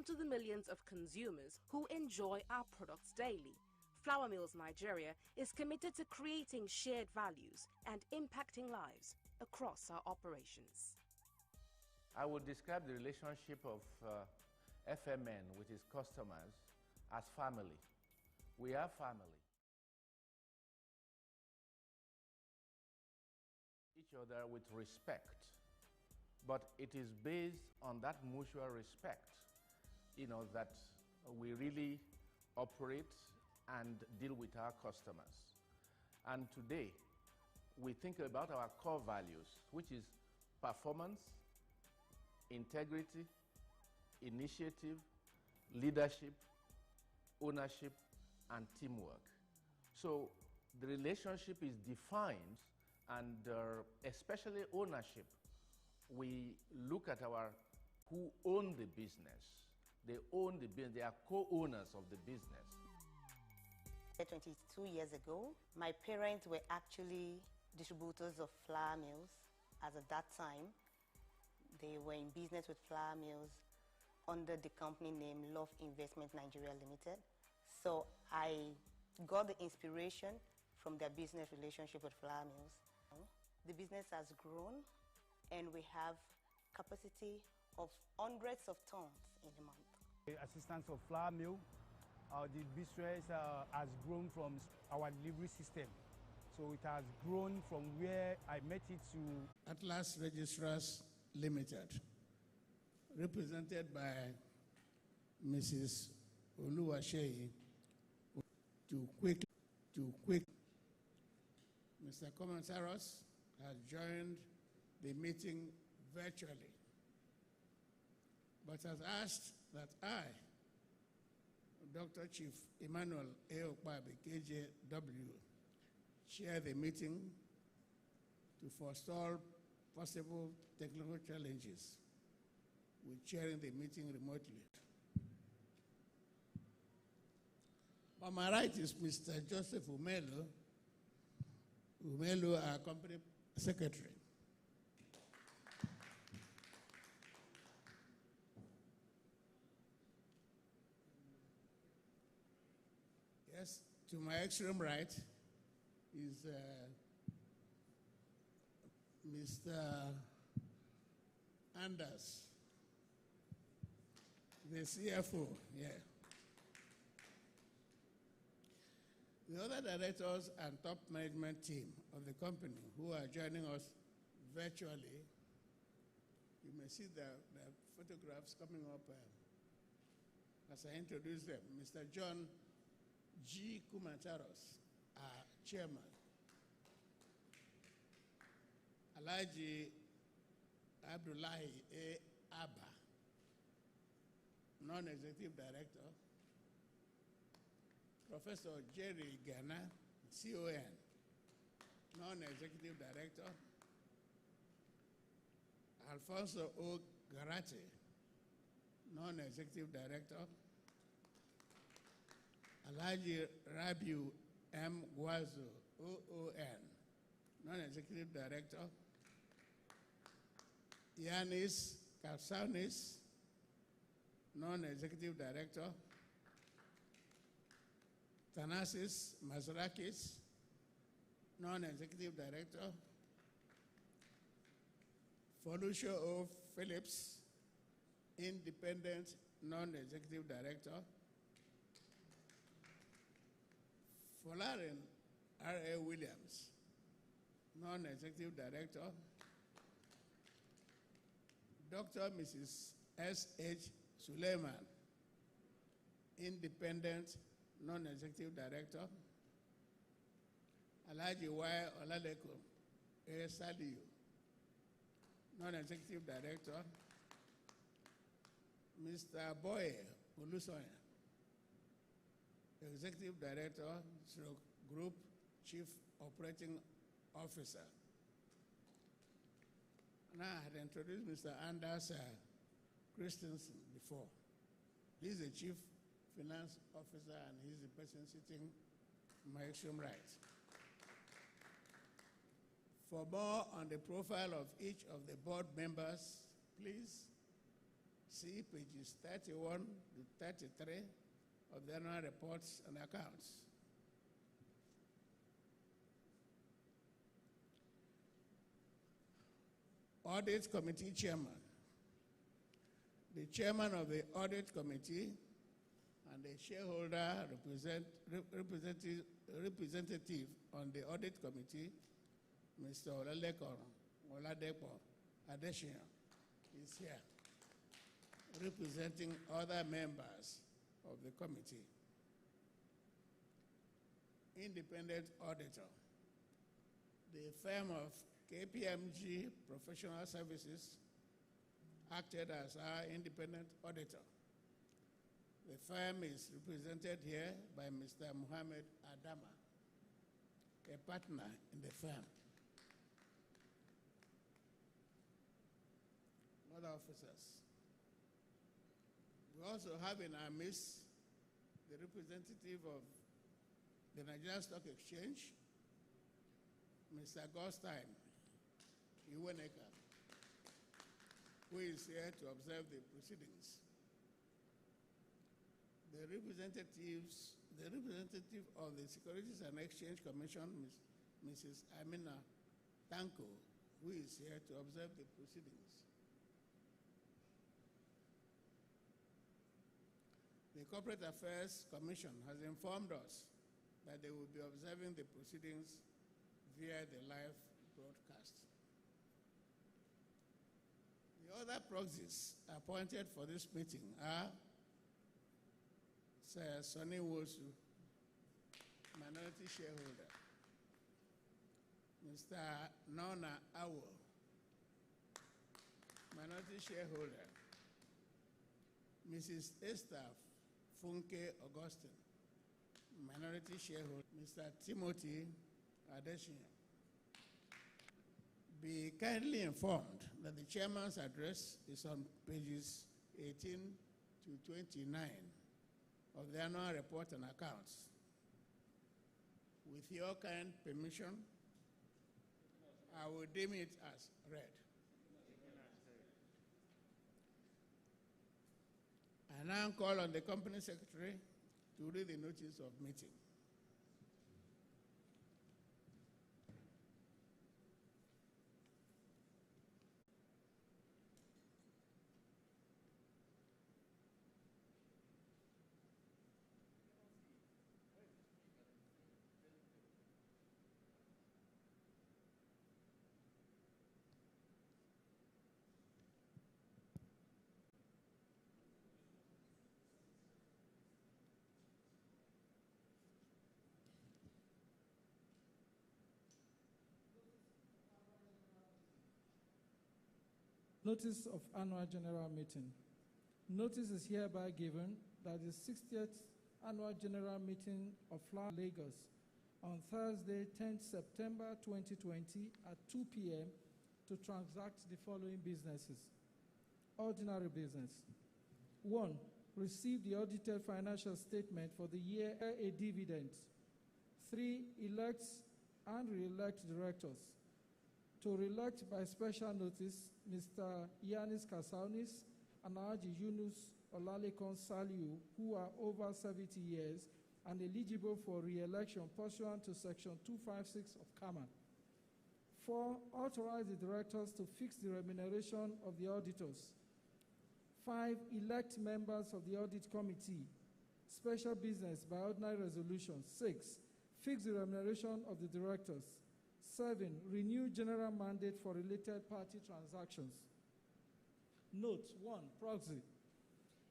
to the millions of consumers who enjoy our products daily. Flour Mills Nigeria is committed to creating shared values and impacting lives across our operations. I would describe the relationship of FMN with its customers as family. We are family. Each other with respect, but it is based on that mutual respect, that we really operate and deal with our customers. And today, we think about our core values, which is performance, integrity, initiative, leadership, ownership, and teamwork. So the relationship is defined, and especially ownership. We look at who own the business. They own the business. They are co-owners of the business. 22 years ago, my parents were actually distributors of flour mills. As at that time, they were in business with flour mills under the company name Love Investment Nigeria Limited. So I got the inspiration from their business relationship with flour mills. The business has grown, and we have capacity of hundreds of tons in a month. The assistance of flour mill, the business has grown from our delivery system. So it has grown from where I met it to Atlas Registrars Limited, represented by Mrs. Oluwaseyi, to quick. Mr. Commissaros has joined the meeting virtually, but has asked that I, Dr. Chief Emmanuel A. Okpabi, KJW, chair the meeting to forestall possible technical challenges with chairing the meeting remotely. On my right is Mr. Joseph Umelo, our company secretary. Yes, to my extreme right is Mr. Anders, the CFO. Yeah. The other directors and top management team of the company who are joining us virtually, you may see the photographs coming up as I introduce them. Mr. John G. Kumantaros, our chairman. Alhaji Abdullahi A. Abba, non-executive director. Professor Jerry Ghana, CON, non-executive director. Alfonso O. Garate, non-executive director. Alhaji Rabiu M. Guazo, OON, non-executive director. Yanis Kapsaunis, non-executive director. Thanasis Mazurakis, non-executive director. Folusho O. Phillips, independent non-executive director. Folarin R.A. Williams, non-executive director. Dr. Mrs. S.H. Suleiman, independent non-executive director. Alhaji Y. Oladeko A. Saliu, non-executive director. Mr. Boye Olusoya, executive director, Group Chief Operating Officer. Now I had introduced Mr. Anders Christensen before. He's the Chief Finance Officer, and he's the person sitting on my extreme right. For more on the profile of each of the board members, please See pages 31 to 33 of the annual reports and accounts. Audit Committee Chairman. The Chairman of the Audit Committee and the shareholder representative on the Audit Committee, Mr. Oladepo Adesina, is here, representing other members of the committee. Independent Auditor. The firm of KPMG Professional Services acted as our independent auditor. The firm is represented here by Mr. Muhammad Adama, a partner in the firm. Other officers. We also have in our midst the representative of the Nigerian Stock Exchange, Mr. Goldstein Iweneka, who is here to observe the proceedings. The representative of the Securities and Exchange Commission, Mrs. Amina Tanko, who is here to observe the proceedings. The Corporate Affairs Commission has informed us that they will be observing the proceedings via the live broadcast. The other proxies appointed for this meeting are Sir Sonny Wosu, minority shareholder, Mr. Nona Awo, minority shareholder, Mrs. Esther Funke Augustine, minority shareholder, Mr. Timothy Adesina. Be kindly informed that the chairman's address is on pages 18 to 29 of the annual report and accounts. With your kind permission, I will deem it as read. I now call on the company secretary to read the notice of meeting. Notice of Annual General Meeting. Notice is hereby given that the 60th Annual General Meeting of FLA Lagos on Thursday, 10th September 2020 at 2 p.m. to transact the following businesses. Ordinary business. 1. Receive the audited financial statement for the year, a dividend. 3. Elect and re-elect directors. To re-elect by special notice, Mr. Yanis Kasaunis and Haji Yunus Olalekon Saliu, who are over 70 years and eligible for re-election pursuant to Section 256 of CAMA. 4. Authorize the directors to fix the remuneration of the auditors. 5. Elect members of the Audit Committee. Special business by ordinary resolution. 6. Fix the remuneration of the directors. 7. Renew general mandate for related party transactions. Note 1. Proxy.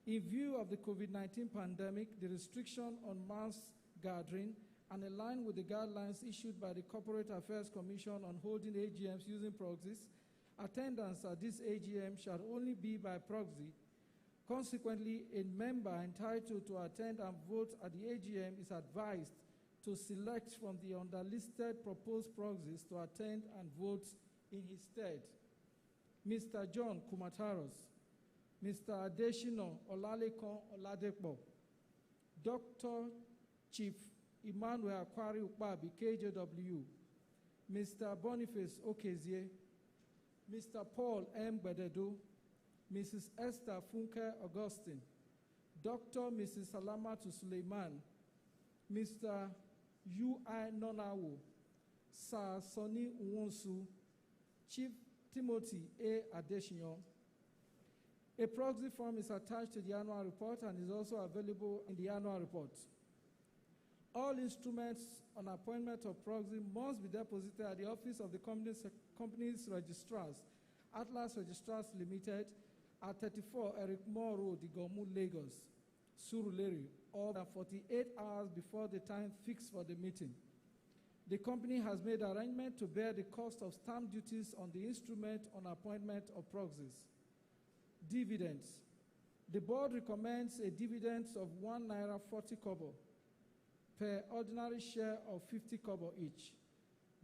In view of the COVID-19 pandemic, the restriction on mass gathering, and in line with the guidelines issued by the Corporate Affairs Commission on holding AGMs using proxies, attendance at this AGM shall only be by proxy. Consequently, a member entitled to attend and vote at the AGM is advised to select from the underlisted proposed proxies to attend and vote in his stead. Mr. John Kumataros, Mr. Adeshino Olalekon Oladepo, Dr. Chief Emmanuel Akwari Ukpabi, KJW, Mr. Boniface Okezie, Mr. Paul M. Bededo, Mrs. Esther Funke Augustine, Dr. Mrs. Salamatu Suleiman, Mr. U.I. Nonawo, Sir Sonny Nwonsu, Chief Timothy A. Adesina. A proxy form is attached to the annual report and is also available in the annual report. All instruments on appointment of proxy must be deposited at the office of the company's registrars, Atlas Registrars Limited, at 34 Eric Moore Road, Igomu, Lagos, Surulere, or 48 hours before the time fixed for the meeting. The company has made arrangement to bear the cost of stamp duties on the instrument on appointment of proxies. Dividends. The board recommends a dividend of ₦1.40 per ordinary share of 50 kobo each.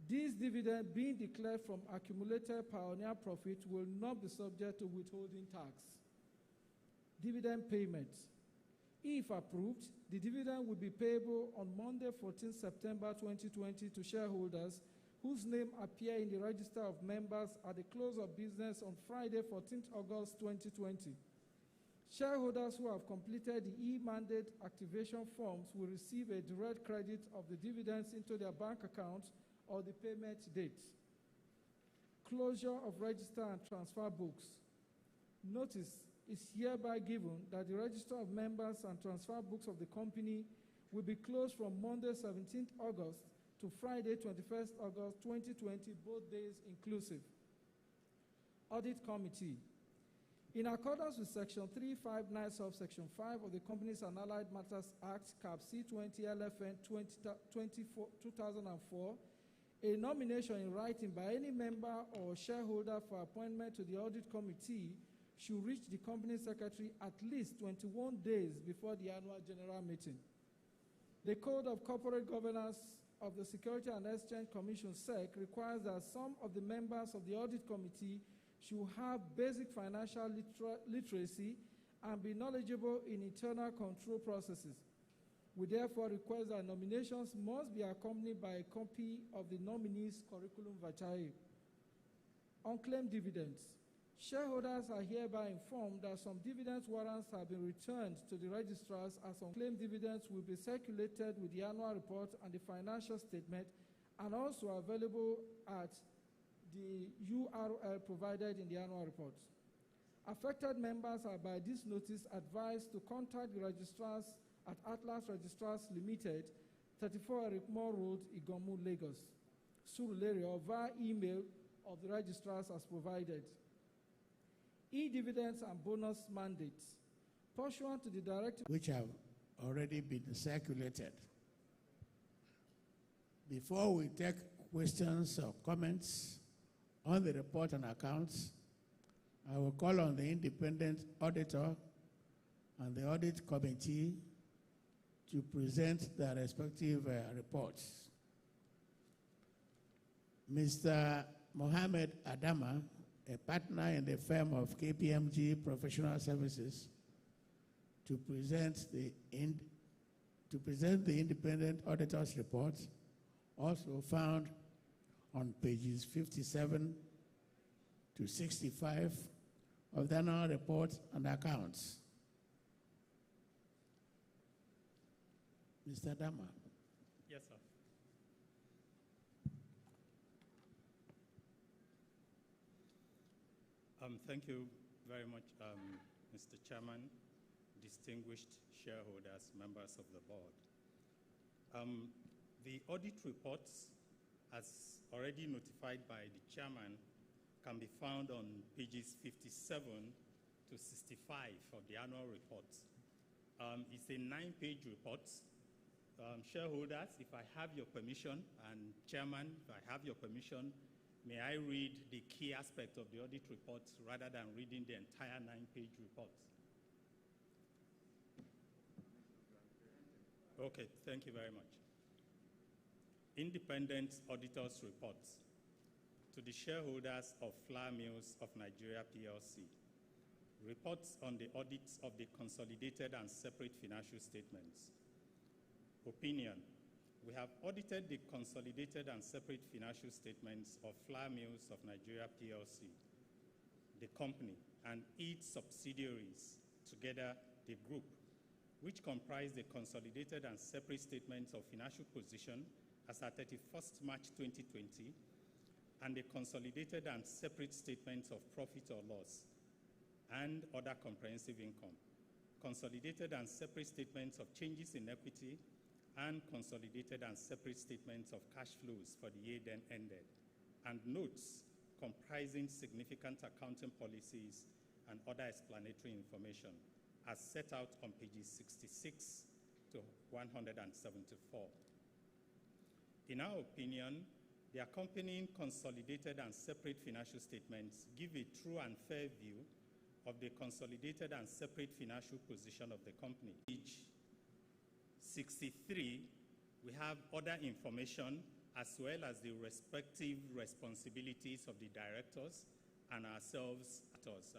This dividend, being declared from accumulated pioneer profit, will not be subject to withholding tax. Dividend payments. If approved, the dividend will be payable on Monday, 14 September 2020 to shareholders whose name appear in the register of members at the close of business on Friday, 14 August 2020. Shareholders who have completed the e-mandate activation forms will receive a direct credit of the dividends into their bank account or the payment date. Closure of register and transfer books. Notice is hereby given that the register of members and transfer books of the company will be closed from Monday, 17th August to Friday, 21st August 2020, both days inclusive. Audit Committee. In accordance with Section 359 subsection 5 of the Companies and Allied Matters Act, Cap C20 LFN 2004, a nomination in writing by any member or shareholder for appointment to the Audit Committee should reach the Company Secretary at least 21 days before the annual general meeting. The Code of Corporate Governance of the Security and Exchange Commission, SEC, requires that some of the members of the Audit Committee should have basic financial literacy and be knowledgeable in internal control processes. We therefore request that nominations must be accompanied by a copy of the nominee's curriculum vitae. Unclaimed dividends. Shareholders are hereby informed that some dividend warrants have been returned to the registrars, as unclaimed dividends will be circulated with the annual report and the financial statement, and also available at the URL provided in the annual report. Affected members are by this notice advised to contact the registrars at Atlas Registrars Limited, 34 Eric Moore Road, Igomu, Lagos, Surulere, or via email of the registrars as provided. E-dividends and bonus mandates. Pursuant to the directive which have already been circulated. Before we take questions or comments on the report and accounts, I will call on the independent auditor and the audit committee to present their respective reports. Mr. Mohammed Adama, a partner in the firm of KPMG Professional Services, to present the independent auditor's report, also found on pages 57 to 65 of the annual report and accounts. Mr. Adama. Yes, sir. Thank you very much, Mr. Chairman, distinguished shareholders, members of the board. The audit reports, as already notified by the chairman, can be found on pages 57 to 65 of the annual report. It's a 9-page report. Shareholders, if I have your permission, and chairman, if I have your permission, may I read the key aspect of the audit report rather than reading the entire 9-page report? Okay, thank you very much. Independent Auditor's Report to the shareholders of Flour Mills of Nigeria PLC. Reports on the audits of the consolidated and separate financial statements. Opinion. We have audited the consolidated and separate financial statements of Flour Mills of Nigeria PLC, the company, and its subsidiaries, together the group, which comprise the consolidated and separate statements of financial position as at 31st March 2020, and the consolidated and separate statements of profit or loss and other comprehensive income, consolidated and separate statements of changes in equity, and consolidated and separate statements of cash flows for the year then ended, and notes comprising significant accounting policies and other explanatory information as set out on pages 66 to 174. In our opinion, the accompanying consolidated and separate financial statements give a true and fair view of the consolidated and separate financial position of the company. Page 63, we have other information as well as the respective responsibilities of the directors and ourselves,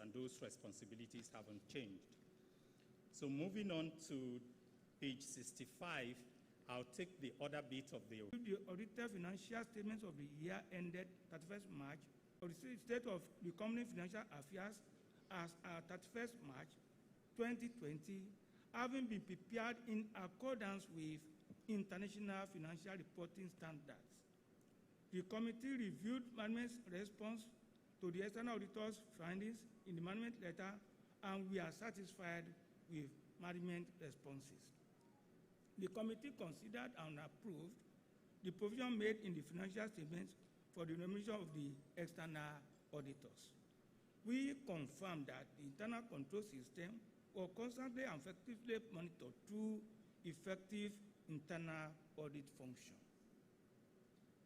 and those responsibilities haven't changed. So moving on to page 65, I'll take the other bit of the audited financial statements of the year ended 31st March, or the state of the company financial affairs as at 31st March 2020, having been prepared in accordance with international financial reporting standards. The committee reviewed management's response to the external auditor's findings in the management letter, and we are satisfied with management responses. The committee considered and approved the provision made in the financial statements for the remuneration of the external auditors. We confirm that the internal control system will constantly and effectively monitor through effective internal audit function.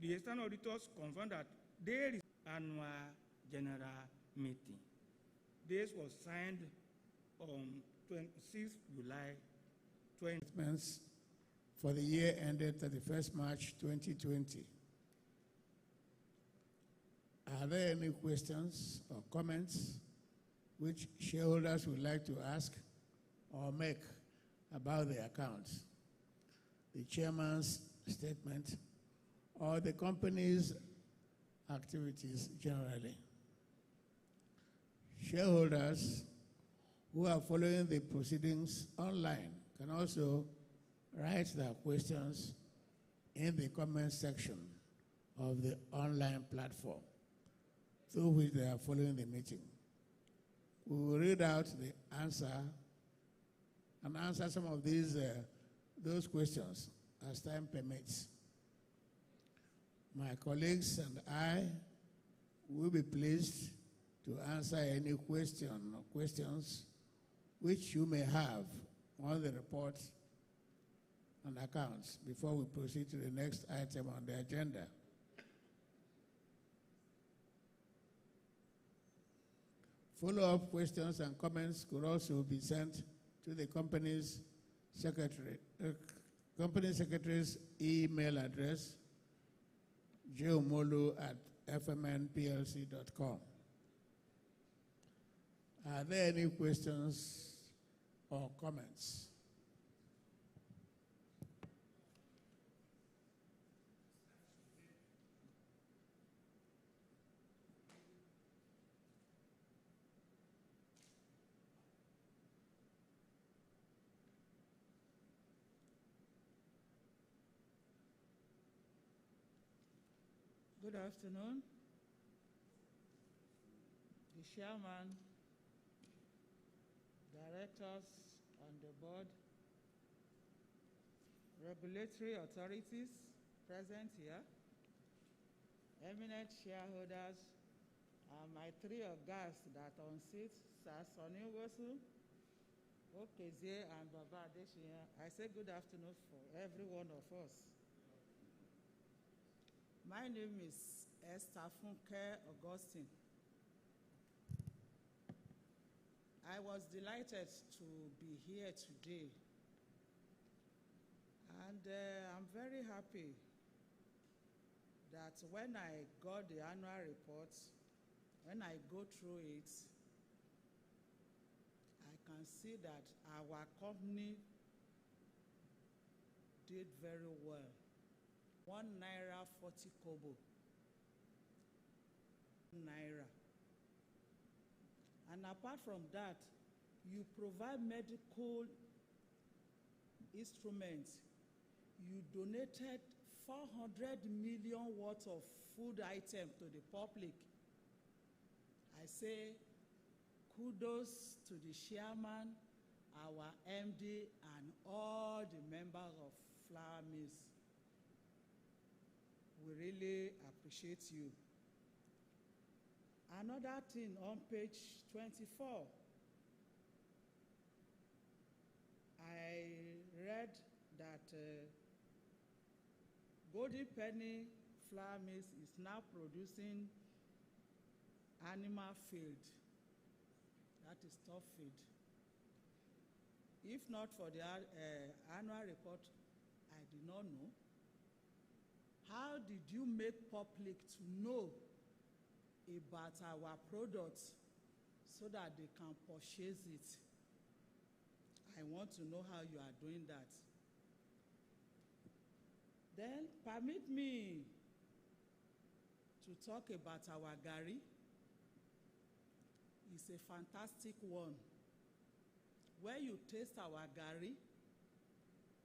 The external auditors confirm that there is annual general meeting. This was signed on 26th July 2020. For the year ended 31st March 2020. Are there any questions or comments which shareholders would like to ask or make about the accounts, the chairman's statement, or the company's activities generally? Shareholders who are following the proceedings online can also write their questions in the comment section of the online platform through which they are following the meeting. We will read out the answer and answer some of those questions as time permits. My colleagues and I will be pleased to answer any question or questions which you may have on the report and accounts before we proceed to the next item on the agenda. Follow-up questions and comments could also be sent to the company's secretary's email address, jomolo@fmnplc.com. Are there any questions or comments? Good afternoon. The chairman, directors on the board, regulatory authorities present here, eminent shareholders, and my three guests that are on seats, Sir Sonny Wosu, Okezie, and Baba Adesina. I say good afternoon for every one of us. My name is Esther Funke Augustine. I was delighted to be here today, and I'm very happy that when I got the annual report, when I go through it, I can see that our company did very well. ₦1.40. And apart from that, you provide medical instruments. You donated 400 million worth of food items to the public. I say kudos to the chairman, our MD, and all the members of Flour Mills. We really appreciate you. Another thing on page 24, I read that Golden Penny Flour Mills is now producing animal feed. That is stock feed. If not for the annual report, I did not know. How did you make public to know about our products so that they can purchase it? I want to know how you are doing that. Then permit me to talk about our gari. It's a fantastic one. When you taste our gari,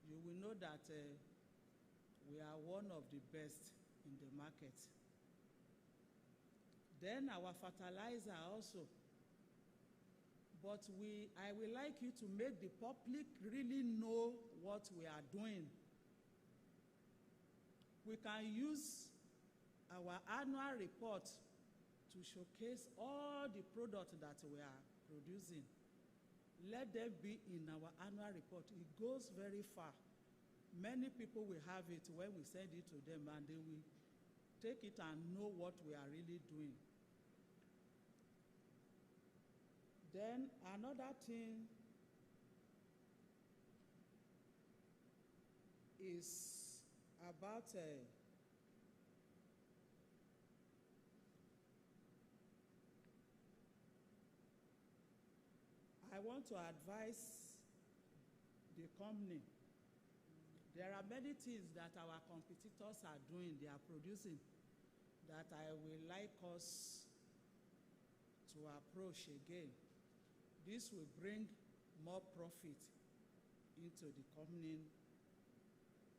you will know that we are one of the best in the market. Then our fertilizer also. But I would like you to make the public really know what we are doing. We can use our annual report to showcase all the products that we are producing. Let them be in our annual report. It goes very far. Many people will have it when we send it to them, and they will take it and know what we are really doing. Then another thing is about I want to advise the company. There are many things that our competitors are doing, they are producing, that I will like us to approach again. This will bring more profit into the company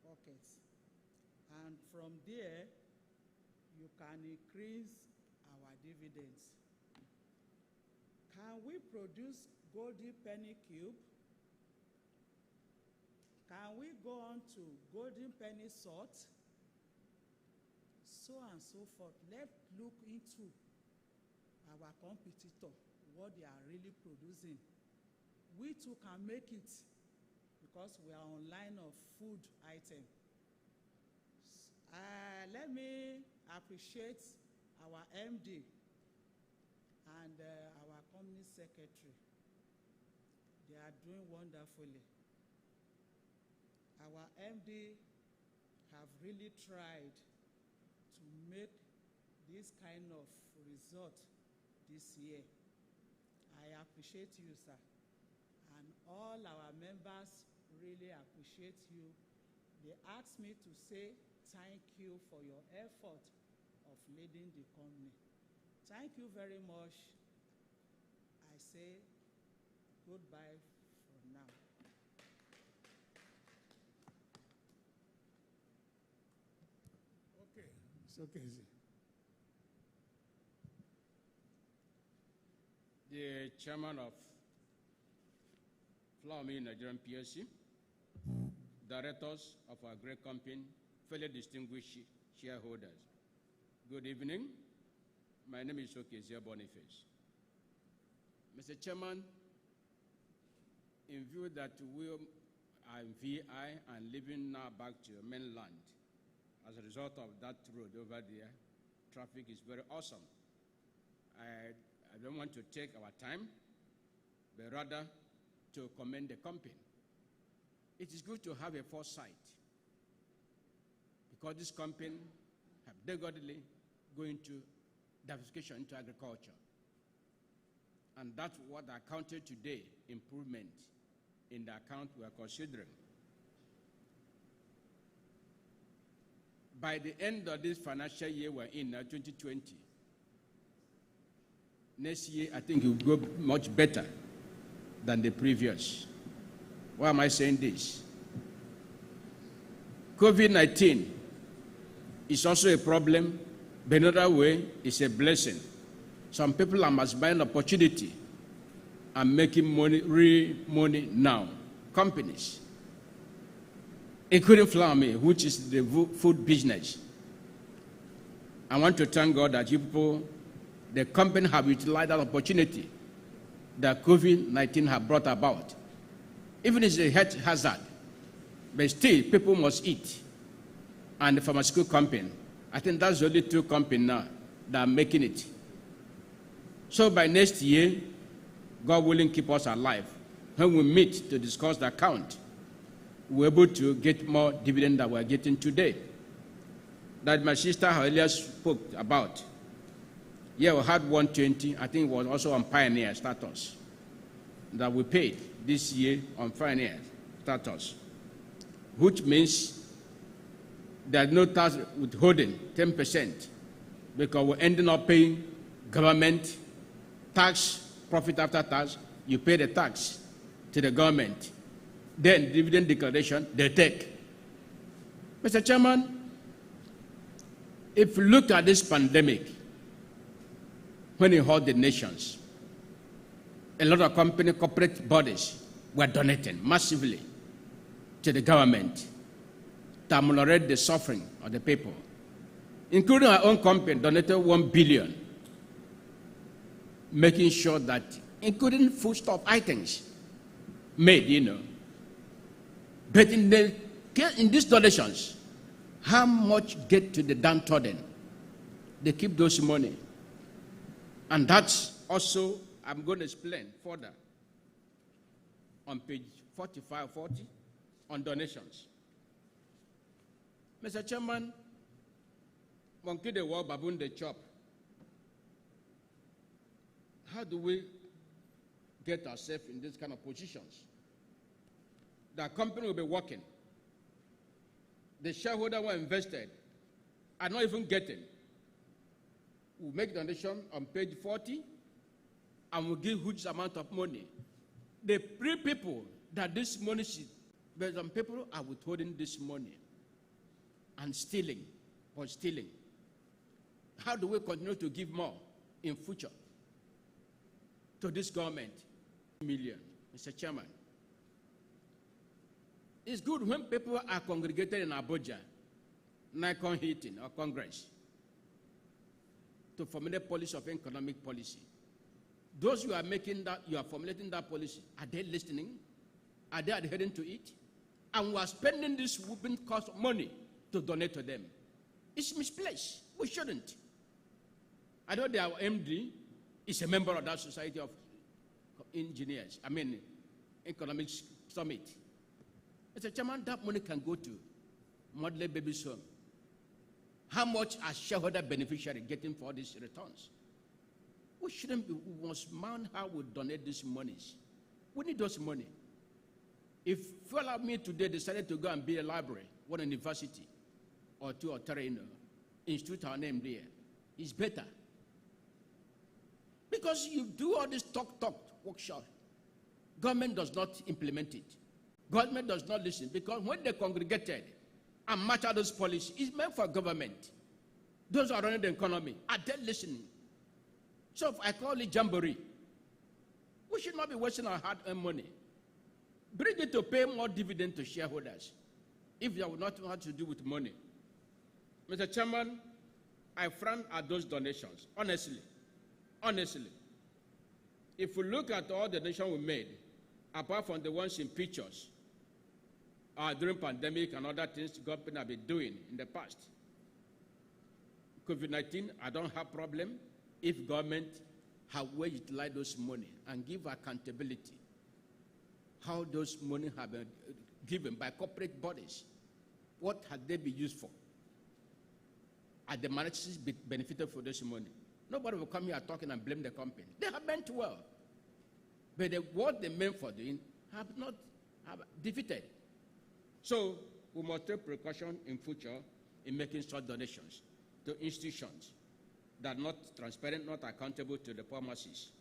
pockets. And from there, you can increase our dividends. Can we produce Golden Penny Cube? Can we go on to Golden Penny Salt? So and so forth. Let's look into our competitor, what they are really producing. We too can make it because we are on line of food item. Let me appreciate our MD and our company secretary. They are doing wonderfully. Our MD have really tried to make this kind of result this year. I appreciate you, sir. And all our members really appreciate you. They asked me to say thank you for your effort of leading the company. Thank you very much. I say goodbye for now. Okay, it's okay. The chairman of Flour Mill Nigerian PLC, directors of our great company, fellow distinguished shareholders, good evening. My name is Okezia Boniface. Mr. Chairman, in view that we are in VI and living now back to mainland, as a result of that road over there, traffic is very awesome. I don't want to take our time, but rather to commend the company. It is good to have a foresight, because this company have doggedly going to diversification into agriculture. And that's what accounted today, improvement in the account we are considering. By the end of this financial year we're in, 2020, Next year, I think it will go much better than the previous. Why am I saying this? COVID-19 is also a problem, but another way, it's a blessing. Some people are maximizing an opportunity and making money, real money now. Companies, including Flour Mill, which is the food business. I want to thank God that you people, the company have utilized that opportunity that COVID-19 have brought about. Even if it's a health hazard, but still people must eat. And the pharmaceutical company, I think that's the only two companies now that are making it. So by next year, God willing, keep us alive. When we meet to discuss the account, we're able to get more dividend than we're getting today. That my sister earlier spoke about. Yeah, we had 120. I think it was also on Pioneer status that we paid this year on Pioneer status, which means there's no tax withholding, 10%, because we're ending up paying government tax, profit after tax. You pay the tax to the government. Then dividend declaration, they take. Mr. Chairman, if you look at this pandemic, when it hurt the nations, a lot of corporate bodies were donating massively to the government to ameliorate the suffering of the people, including our own company donated $1 billion, making sure that, including foodstuff items made, But in these donations, how much get to the downtrodden? They keep those money. And that's also, I'm going to explain further on page 45, 40, on donations. Mr. Chairman, monkey the walk, baboon the chop. How do we get ourselves in this kind of positions? The company will be working. The shareholder who invested are not even getting. We'll make donation on page 40 and we'll give huge amount of money. The three people that this money should, but some people are withholding this money and stealing or stealing. How do we continue to give more in future to this government? Million, Mr. Chairman. It's good when people are congregated in Abuja, Nikon Heating or Congress, to formulate policy of economic policy. Those who are making that, you are formulating that policy, are they listening? Are they adhering to it? And we are spending this whooping cost of money to donate to them. It's misplaced. We shouldn't. I know that our MD is a member of that Society of Engineers, Economic Summit. Mr. Chairman, that money can go to Model Baby's home. How much are shareholder beneficiary getting for these returns? We shouldn't be, we must mind how we donate these monies. We need those money. If you allow me today decided to go and build a library, one university, or two or three, institute our name there, it's better. Because you do all this talk workshop, government does not implement it. Government does not listen, because when they congregated and match out those policies, it's meant for government. Those who are running the economy, are they listening? So if I call it jamboree, we should not be wasting our hard-earned money. Bring it to pay more dividend to shareholders, if they will not know how to do with money. Mr. Chairman, I frown at those donations, honestly. If we look at all the donations we made, apart from the ones in pictures, during pandemic and other things the government have been doing in the past. COVID-19, I don't have problem if government have well utilized those money and give accountability. How those money have been given by corporate bodies. What had they been used for? Are the managers benefited for this money? Nobody will come here talking and blame the company. They have meant well. But what they meant for doing have defeated. So we must take precaution in future in making such donations to institutions. that are not transparent, not accountable to the poor masses.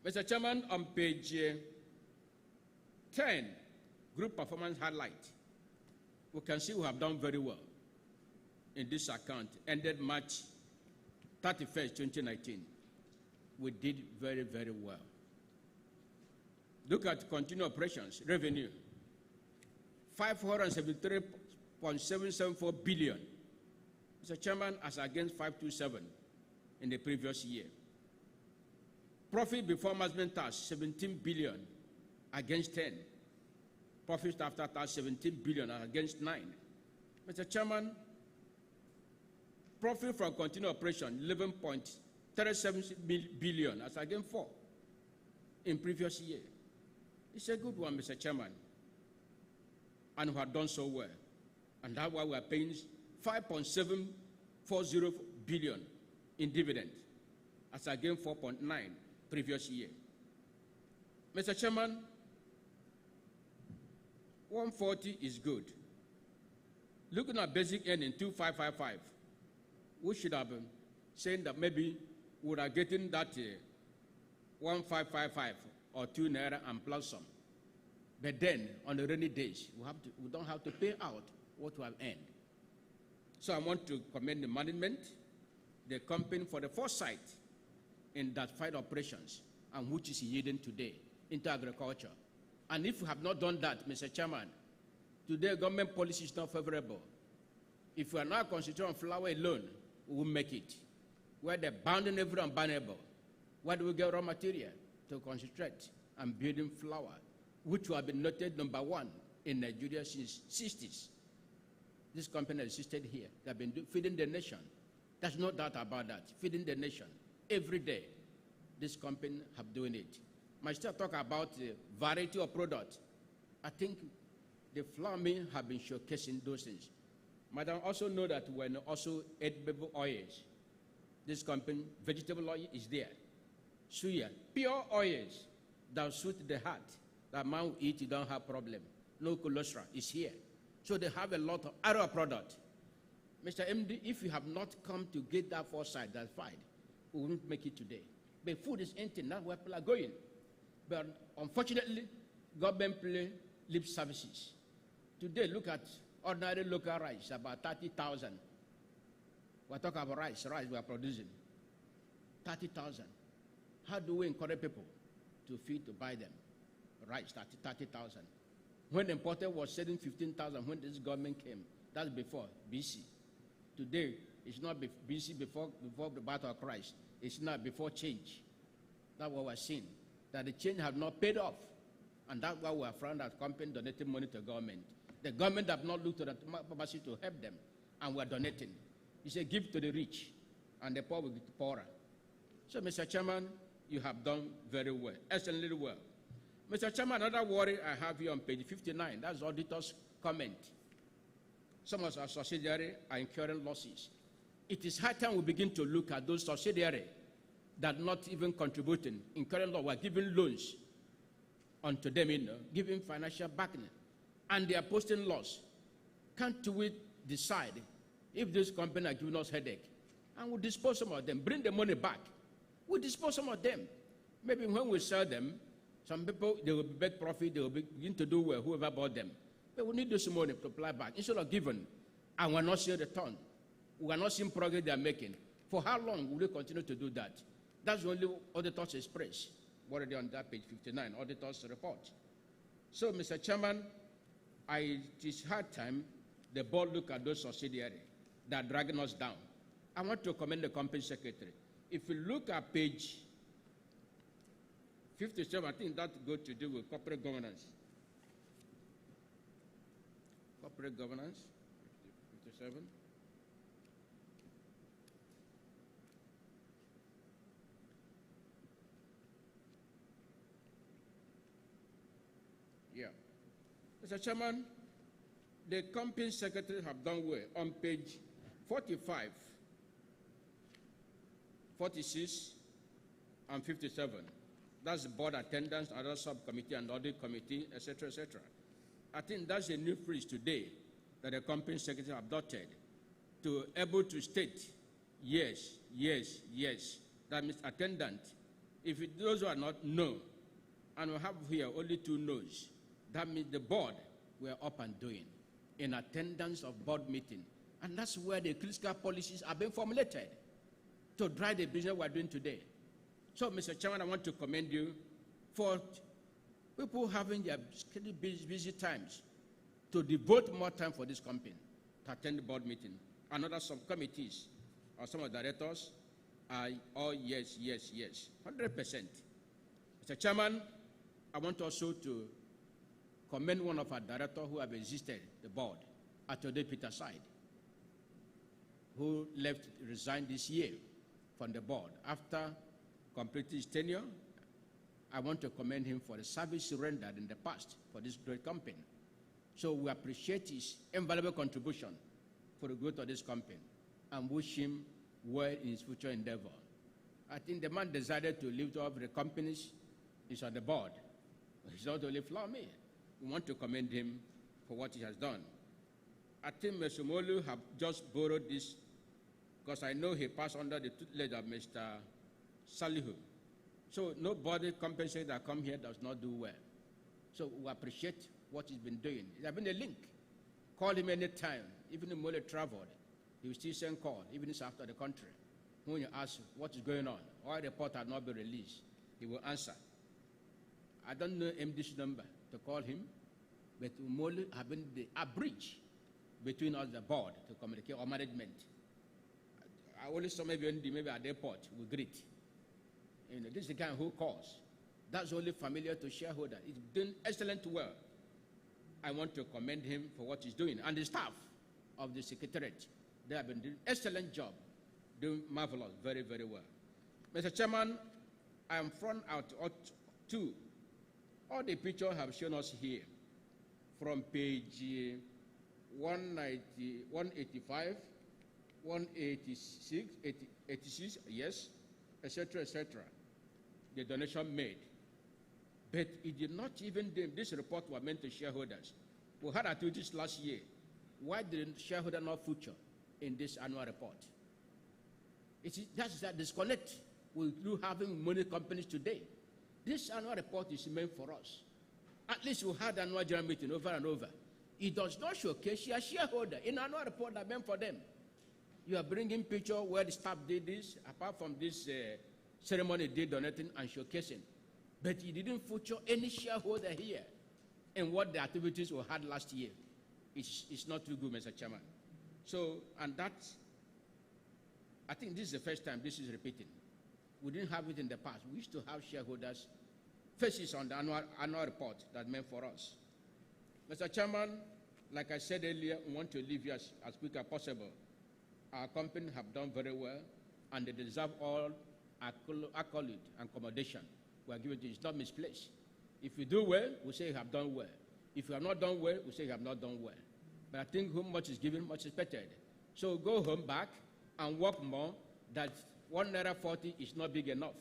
Mr. Chairman, on page 10, group performance highlight, we can see we have done very well in this account, ended March 31st, 2019. We did very, very well. Look at continued operations, revenue, 573.774 billion. Mr. Chairman, as against 527 in the previous year. Profit before management tax, 17 billion against 10. Profit after tax, 17 billion against 9. Mr. Chairman, profit from continued operation, 11.37 billion as against 4 in previous year. It's a good one, Mr. Chairman. And we have done so well. And that's why we are paying 5.740 billion in dividend, as against 4.9 previous year. Mr. Chairman, 140 is good. Looking at basic earning 2555, we should have been saying that maybe we are getting that 1555 or 2 naira and plus some. But then on the rainy days, we don't have to pay out what we have earned. So I want to commend the management, the company for the foresight in that fight operations, and which is yielding today into agriculture. And if we have not done that, Mr. Chairman, today government policy is not favorable. If we are not concentrating on flour alone, we will make it. Where they're bounding every unbannable, where do we get raw material to concentrate and building flour, which will have been noted #1 in Nigeria since 60s. This company existed here. They have been feeding the nation. There's no doubt about that. Feeding the nation. Every day, this company have doing it. I still talk about the variety of products. I think the flour mill have been showcasing those things. Madam also know that when also edible oils, this company, vegetable oil is there. Suya, pure oils that suit the heart. That man who eat, you don't have problem. No cholesterol is here. So they have a lot of other product. Mr. MD, if you have not come to get that foresight, that's fine. We won't make it today. But food is empty, that's where people are going. But unfortunately, government play lip services. Today, look at ordinary local rice, about 30,000. We're talking about rice we are producing. 30,000. How do we encourage people to feed, to buy them? Rice, 30,000. When the importer was selling 15,000 when this government came, that's before BC. Today, it's not BC before the birth of Christ. It's not before change. That's what we're seeing. That the change have not paid off. And that's why we are found that company donating money to government. The government have not looked to the pharmacy to help them, and we're donating. It's a gift to the rich, and the poor will get poorer. So, Mr. Chairman, you have done very well, excellently well. Mr. Chairman, another worry I have here on page 59, that's auditor's comment. Some of our subsidiaries are incurring losses. It is high time we begin to look at those subsidiaries that are not even contributing, incurring loss. We're giving loans onto them, giving financial backing, and they are posting loss. Can't we decide if this company are giving us headache, and we'll dispose some of them, bring the money back. We'll dispose some of them. Maybe when we sell them, some people, they will make profit, they will begin to do well, whoever bought them. But we need this money to apply back. Instead of giving, and we're not seeing the return. We are not seeing progress they are making. For how long will they continue to do that? That's the only auditors express. Already on that page 59, auditors report. So, Mr. Chairman, it is high time the board look at those subsidiaries that are dragging us down. I want to commend the company secretary. If you look at page 57, I think that's good to do with corporate governance. Corporate governance, 57. Yeah. Mr. Chairman, the company secretary have done well on page 45, 46, and 57. That's the board attendance, other subcommittee and audit committee, etc., etc. I think that's a new phrase today that the company secretary adopted to able to state Yes, yes, yes. That means attendant. If those who are not, no. And we have here only 2 no's. That means the board were up and doing in attendance of board meeting. And that's where the critical policies are being formulated to drive the business we're doing today. So, Mr. Chairman, I want to commend you for people having their busy times to devote more time for this company, to attend the board meeting. And other subcommittees or some of the directors are all yes, yes, yes, 100%. Mr. Chairman, I want also to commend one of our directors who have existed the board, Atode Peter Side, who resigned this year from the board. After completing his tenure, I want to commend him for the service rendered in the past for this great company. So we appreciate his invaluable contribution for the growth of this company and wish him well in his future endeavor. I think the man decided to lift up the companies. He's on the board. He's not only flour mill. We want to commend him for what he has done. I think Mr. Molu have just borrowed this because I know he passed under the tutelage of Mr. Salihu. So nobody compensated that come here does not do well. So we appreciate what he's been doing. There's been a link. Call him anytime. Even if Molu traveled, he will still send call, even if it's after the country. When you ask what is going on, or a report has not been released, he will answer. I don't know MD's number to call him, but Molu have been a bridge between us, the board, to communicate, or management. I only saw maybe at the airport, we greet. You know, this is the guy who calls. That's only familiar to shareholder. He's doing excellent work. I want to commend him for what he's doing. And the staff of the Secretariat, they have been doing an excellent job, doing marvelous, very, very well. Mr. Chairman, I am front out 2. All the pictures have shown us here, from page 190, 185, 186, 86, yes, etc., etc. The donation made. But it did not even, this report was meant to shareholders. We had activities last year. Why did shareholder not feature in this annual report? That's that disconnect with you having money companies today. This annual report is meant for us. At least we had annual general meeting over and over. It does not showcase your shareholder in annual report that meant for them. You are bringing picture where the staff did this, apart from this ceremony they donating and showcasing. But you didn't feature any shareholder here in what the activities we had last year. It's not too good, Mr. Chairman. So, and that, I think this is the first time this is repeating. We didn't have it in the past. We used to have shareholders' faces on the annual report that meant for us. Mr. Chairman, like I said earlier, we want to leave you as quick as possible. Our company have done very well, and they deserve all accolade and commendation we are given to you. It's not misplaced. If you do well, we say you have done well. If you have not done well, we say you have not done well. But I think whom much is given, much is expected. So go home back and work more. That 1 naira 40 is not big enough.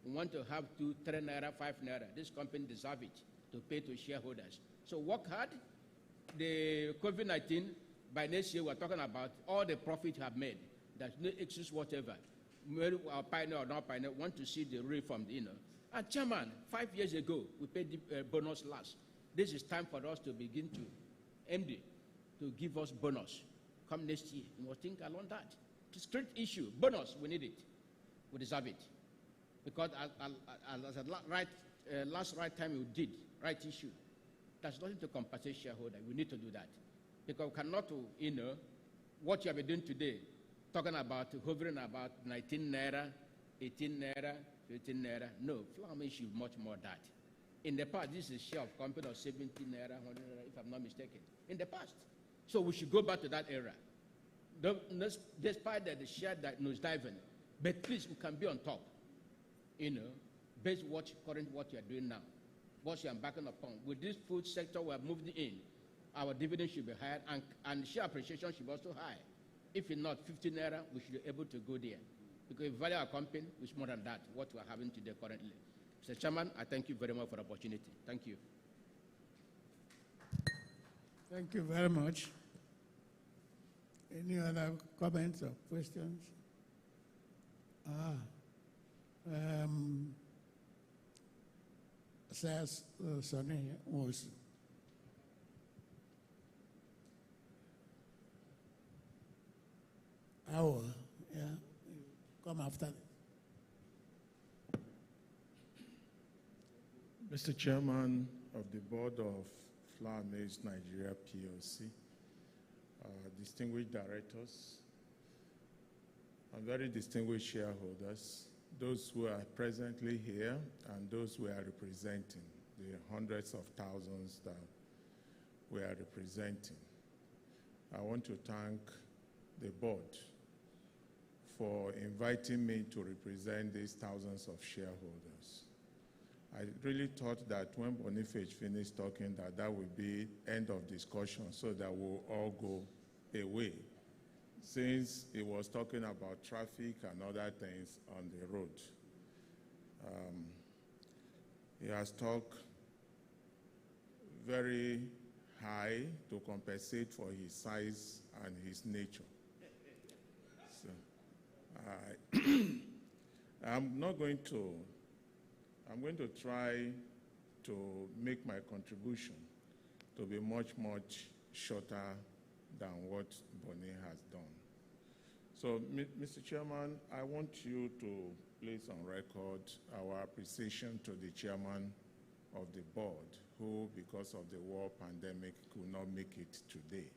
We want to have 2, 3 naira, 5 naira. This company deserves it to pay to shareholders. So work hard. The COVID-19, by next year, we're talking about all the profit you have made. There's no excuse whatever. Whether our pioneer or not pioneer, want to see the real from the inner. And Chairman, 5 years ago, we paid the bonus last. This is time for us to begin to, MD, to give us bonus. Come next year, we must think along that. It's a great issue. Bonus, we need it. We deserve it. Because as a last right time you did, right issue, that's nothing to compensate shareholder. We need to do that. Because we cannot, what you have been doing today, talking about, hovering about 19 naira, 18 naira, 15 naira. No, flour mill should much more that. In the past, this is a share of company of 70 naira, 100 naira, if I'm not mistaken. In the past. So we should go back to that era. Despite that the share that knows diving, but please, we can be on top. Based on what you are doing now. What you are embarking upon. With this food sector we are moving in, our dividend should be higher, and share appreciation should be also high. If it's not 15 naira, we should be able to go there. Because if we value our company, it's more than that, what we are having today currently. Mr. Chairman, I thank you very much for the opportunity. Thank you. Thank you very much. Any other comments or questions? Says Sonny was. Hour, yeah, come after this. Mr. Chairman of the Board of Flour Mills Nigeria PLC, distinguished directors, and very distinguished shareholders, those who are presently here and those who are representing, the hundreds of thousands that we are representing. I want to thank the board for inviting me to represent these thousands of shareholders. I really thought that when Boniface finished talking that would be end of discussion so that we'll all go away, since he was talking about traffic and other things on the road. He has talked very high to compensate for his size and his nature. So, I'm going to try to make my contribution to be much, much shorter than what Bonnie has done. So, Mr. Chairman, I want you to place on record our appreciation to the chairman of the board, who, because of the war pandemic, could not make it today.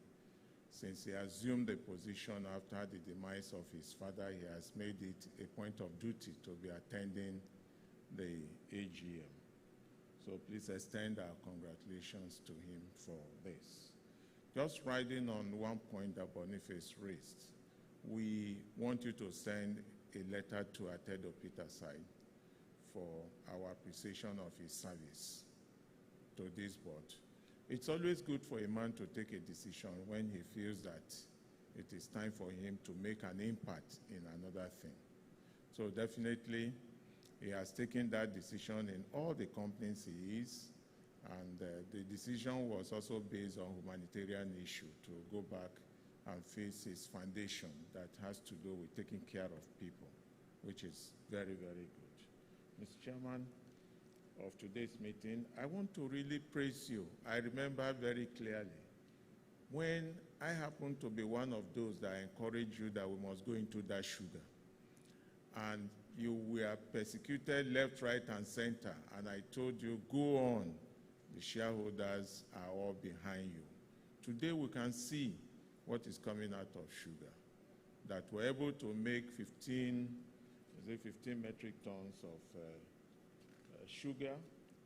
Since he assumed the position after the demise of his father, he has made it a point of duty to be attending the AGM. So please extend our congratulations to him for this. Just riding on one point that Boniface raised, we want you to send a letter to Atedo Peterside for our appreciation of his service to this board. It's always good for a man to take a decision when he feels that it is time for him to make an impact in another thing. So definitely, he has taken that decision in all the companies he is, and the decision was also based on humanitarian issue to go back and face his foundation that has to do with taking care of people, which is very, very good. Mr. Chairman of today's meeting, I want to really praise you. I remember very clearly when I happened to be one of those that encouraged you that we must go into that sugar. And you were persecuted left, right, and center. And I told you, go on. The shareholders are all behind you. Today we can see what is coming out of sugar. That we're able to make 15 metric tons of sugar,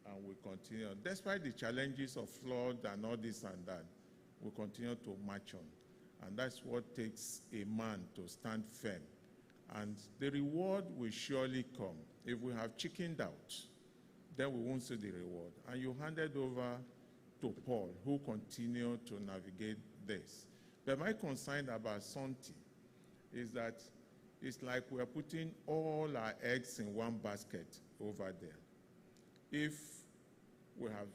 and we continue. Despite the challenges of flood and all this and that, we continue to march on. And that's what takes a man to stand firm. And the reward will surely come. If we have chickened out, then we won't see the reward. And you handed over to Paul, who continued to navigate this. But my concern about Santi is that it's like we're putting all our eggs in one basket over there. If we have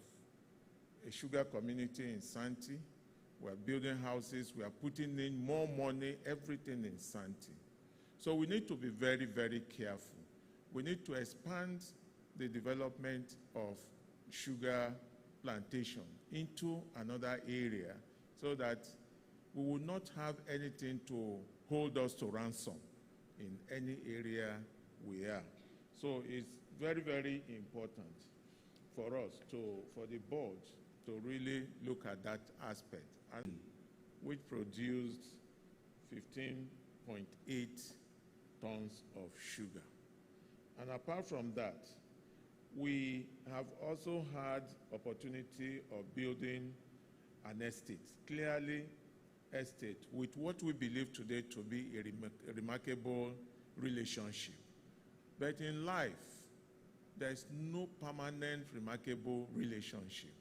a sugar community in Santi, we're building houses, we are putting in more money, everything in Santi. So we need to be very, very careful. We need to expand the development of sugar plantation into another area so that we will not have anything to hold us to ransom in any area we are. So it's very, very important for us for the board to really look at that aspect, and which produced 15.8 tons of sugar. And apart from that, we have also had opportunity of building an estate, clearly estate, with what we believe today to be a remarkable relationship. But in life, there's no permanent remarkable relationship.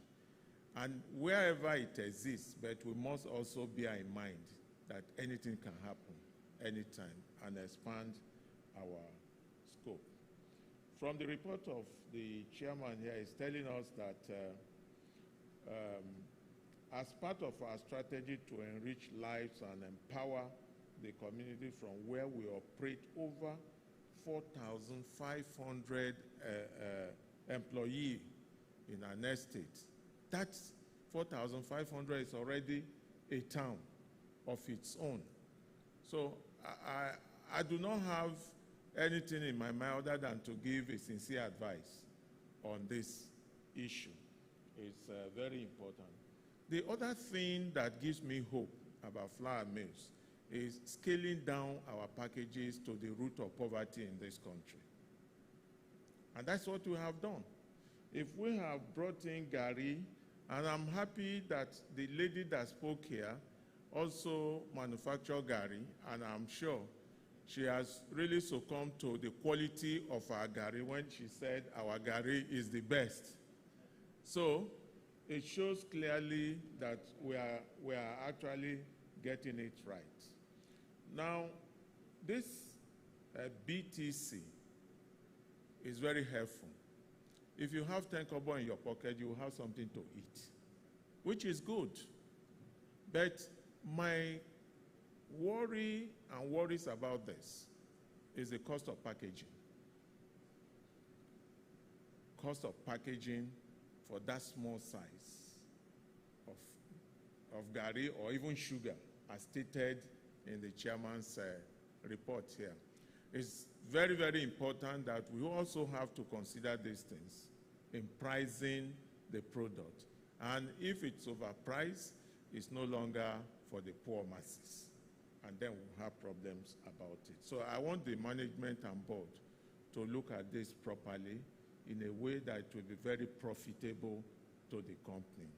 And wherever it exists, but we must also bear in mind that anything can happen anytime and expand our scope. From the report of the chairman here, is telling us that as part of our strategy to enrich lives and empower the community from where we operate over 4,500 employees in an estate. That 4,500 is already a town of its own. So I do not have anything in my mind other than to give a sincere advice on this issue. It's very important. The other thing that gives me hope about flour mills is scaling down our packages to the root of poverty in this country. And that's what we have done. If we have brought in Gary, and I'm happy that the lady that spoke here also manufactured Gary, and I'm sure she has really succumbed to the quality of our Gary when she said our Gary is the best. So it shows clearly that we are actually getting it right. Now, this BTC is very helpful. If you have 10 kobo in your pocket, you will have something to eat, which is good. But my worry and worries about this is the cost of packaging. Cost of packaging for that small size of Gary or even sugar, as stated in the chairman's report here. It's very, very important that we also have to consider these things in pricing the product. And if it's overpriced, it's no longer for the poor masses. And then we'll have problems about it. So I want the management and board to look at this properly in a way that it will be very profitable to the company.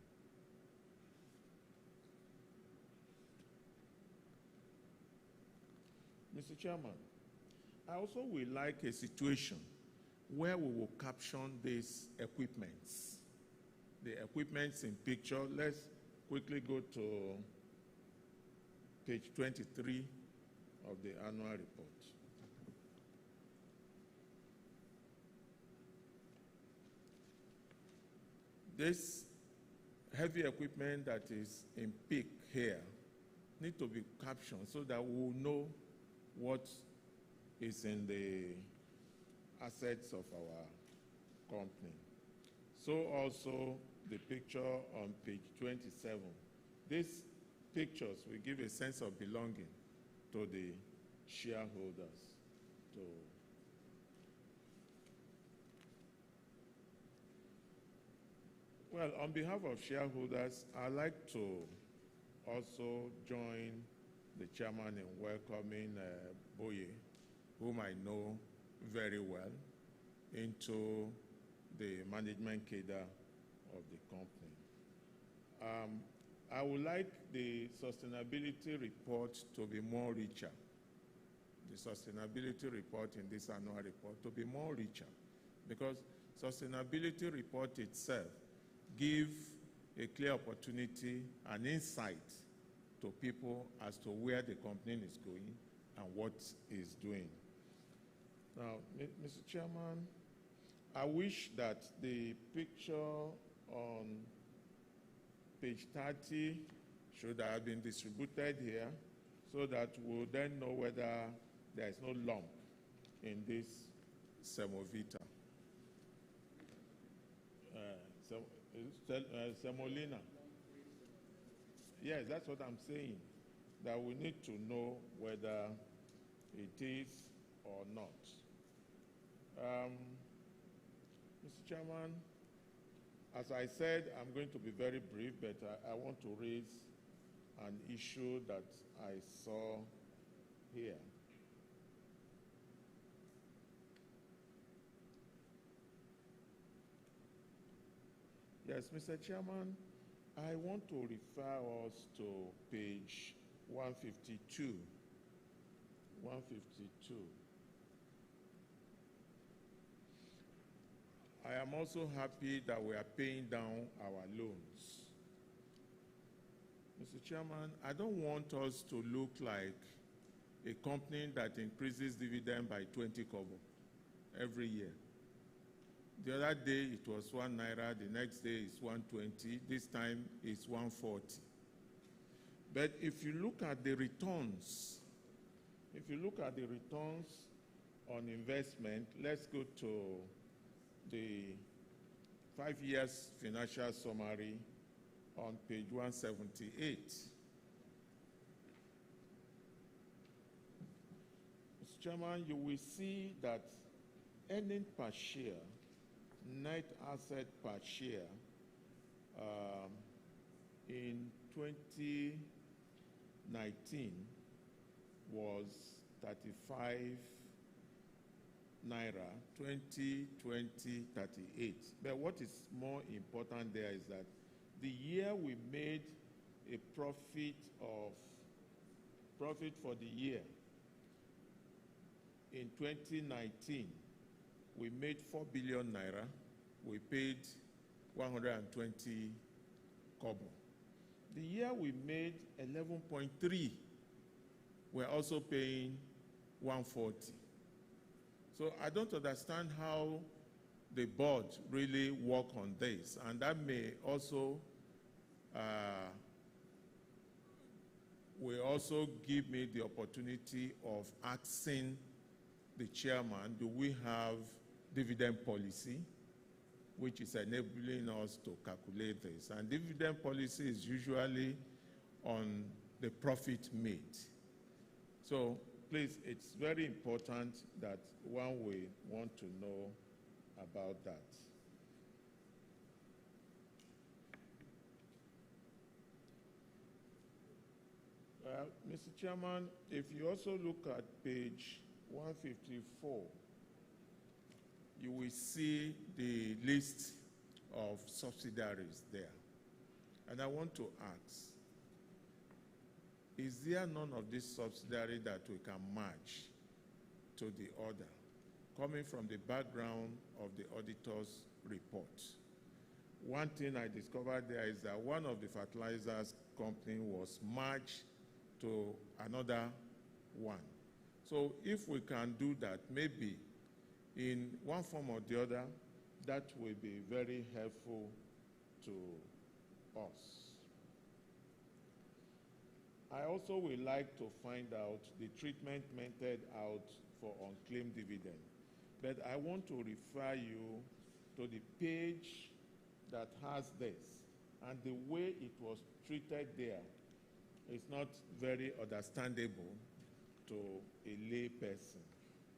Mr. Chairman, I also would like a situation where we will caption these equipments. The equipments in picture. Let's quickly go to page 23 of the annual report. This heavy equipment that is in peak here need to be captioned so that we will know what is in the assets of our company. So also the picture on page 27. These pictures will give a sense of belonging to the shareholders. Well, on behalf of shareholders, I'd like to also join the chairman in welcoming Boye, whom I know very well, into the management cadre of the company. I would like the sustainability report to be more richer. The sustainability report in this annual report to be more richer, because sustainability report itself gives a clear opportunity and insight to people as to where the company is going and what it's doing. Now, Mr. Chairman, I wish that the picture on page 30 should have been distributed here so that we'll then know whether there is no lump in this semovita. Semolina. Yes, that's what I'm saying, that we need to know whether it is or not. Mr. Chairman, as I said, I'm going to be very brief, but I want to raise an issue that I saw here. Yes, Mr. Chairman, I want to refer us to page 152. 152. I am also happy that we are paying down our loans. Mr. Chairman, I don't want us to look like a company that increases dividend by 20 kobo every year. The other day it was 1 naira, the next day it's 120, this time it's 140. But if you look at the returns, on investment, let's go to the 5 years financial summary on page 178. Mr. Chairman, you will see that earning per share, net asset per share, in 2019 was 35 naira, 2020 38. But what is more important there is that the year we made a profit for the year in 2019, we made 4 billion naira. We paid 120 kobo. The year we made 11.3, we're also paying 140. So I don't understand how the board really work on this, and that may also will also give me the opportunity of asking the chairman, do we have dividend policy, which is enabling us to calculate this? And dividend policy is usually on the profit made. So please, it's very important that one will want to know about that. Well, Mr. Chairman, if you also look at page 154, you will see the list of subsidiaries there. And I want to ask, is there none of this subsidiary that we can match to the order, coming from the background of the auditor's report? One thing I discovered there is that one of the fertilizers company was merged to another one. So if we can do that, maybe in one form or the other, that will be very helpful to us. I also would like to find out the treatment meted out for unclaimed dividend. But I want to refer you to the page that has this. And the way it was treated there is not very understandable to a lay person.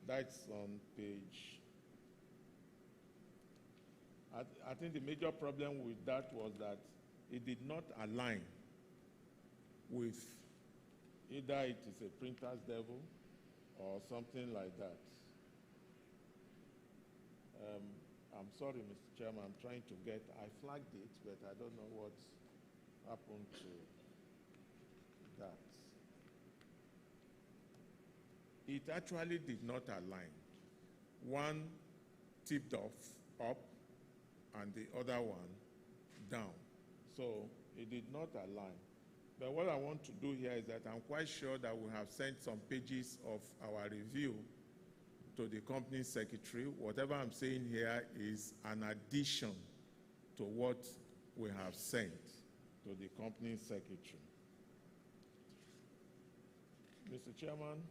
That's on page. I think the major problem with that was that it did not align with either it is a printer's devil or something like that. I'm sorry, Mr. Chairman, I'm trying to get, I flagged it, but I don't know what happened to that. It actually did not align. One tipped off up and the other one down. So it did not align. But what I want to do here is that I'm quite sure that we have sent some pages of our review to the company secretary. Whatever I'm saying here is an addition to what we have sent to the company secretary. Mr. Chairman,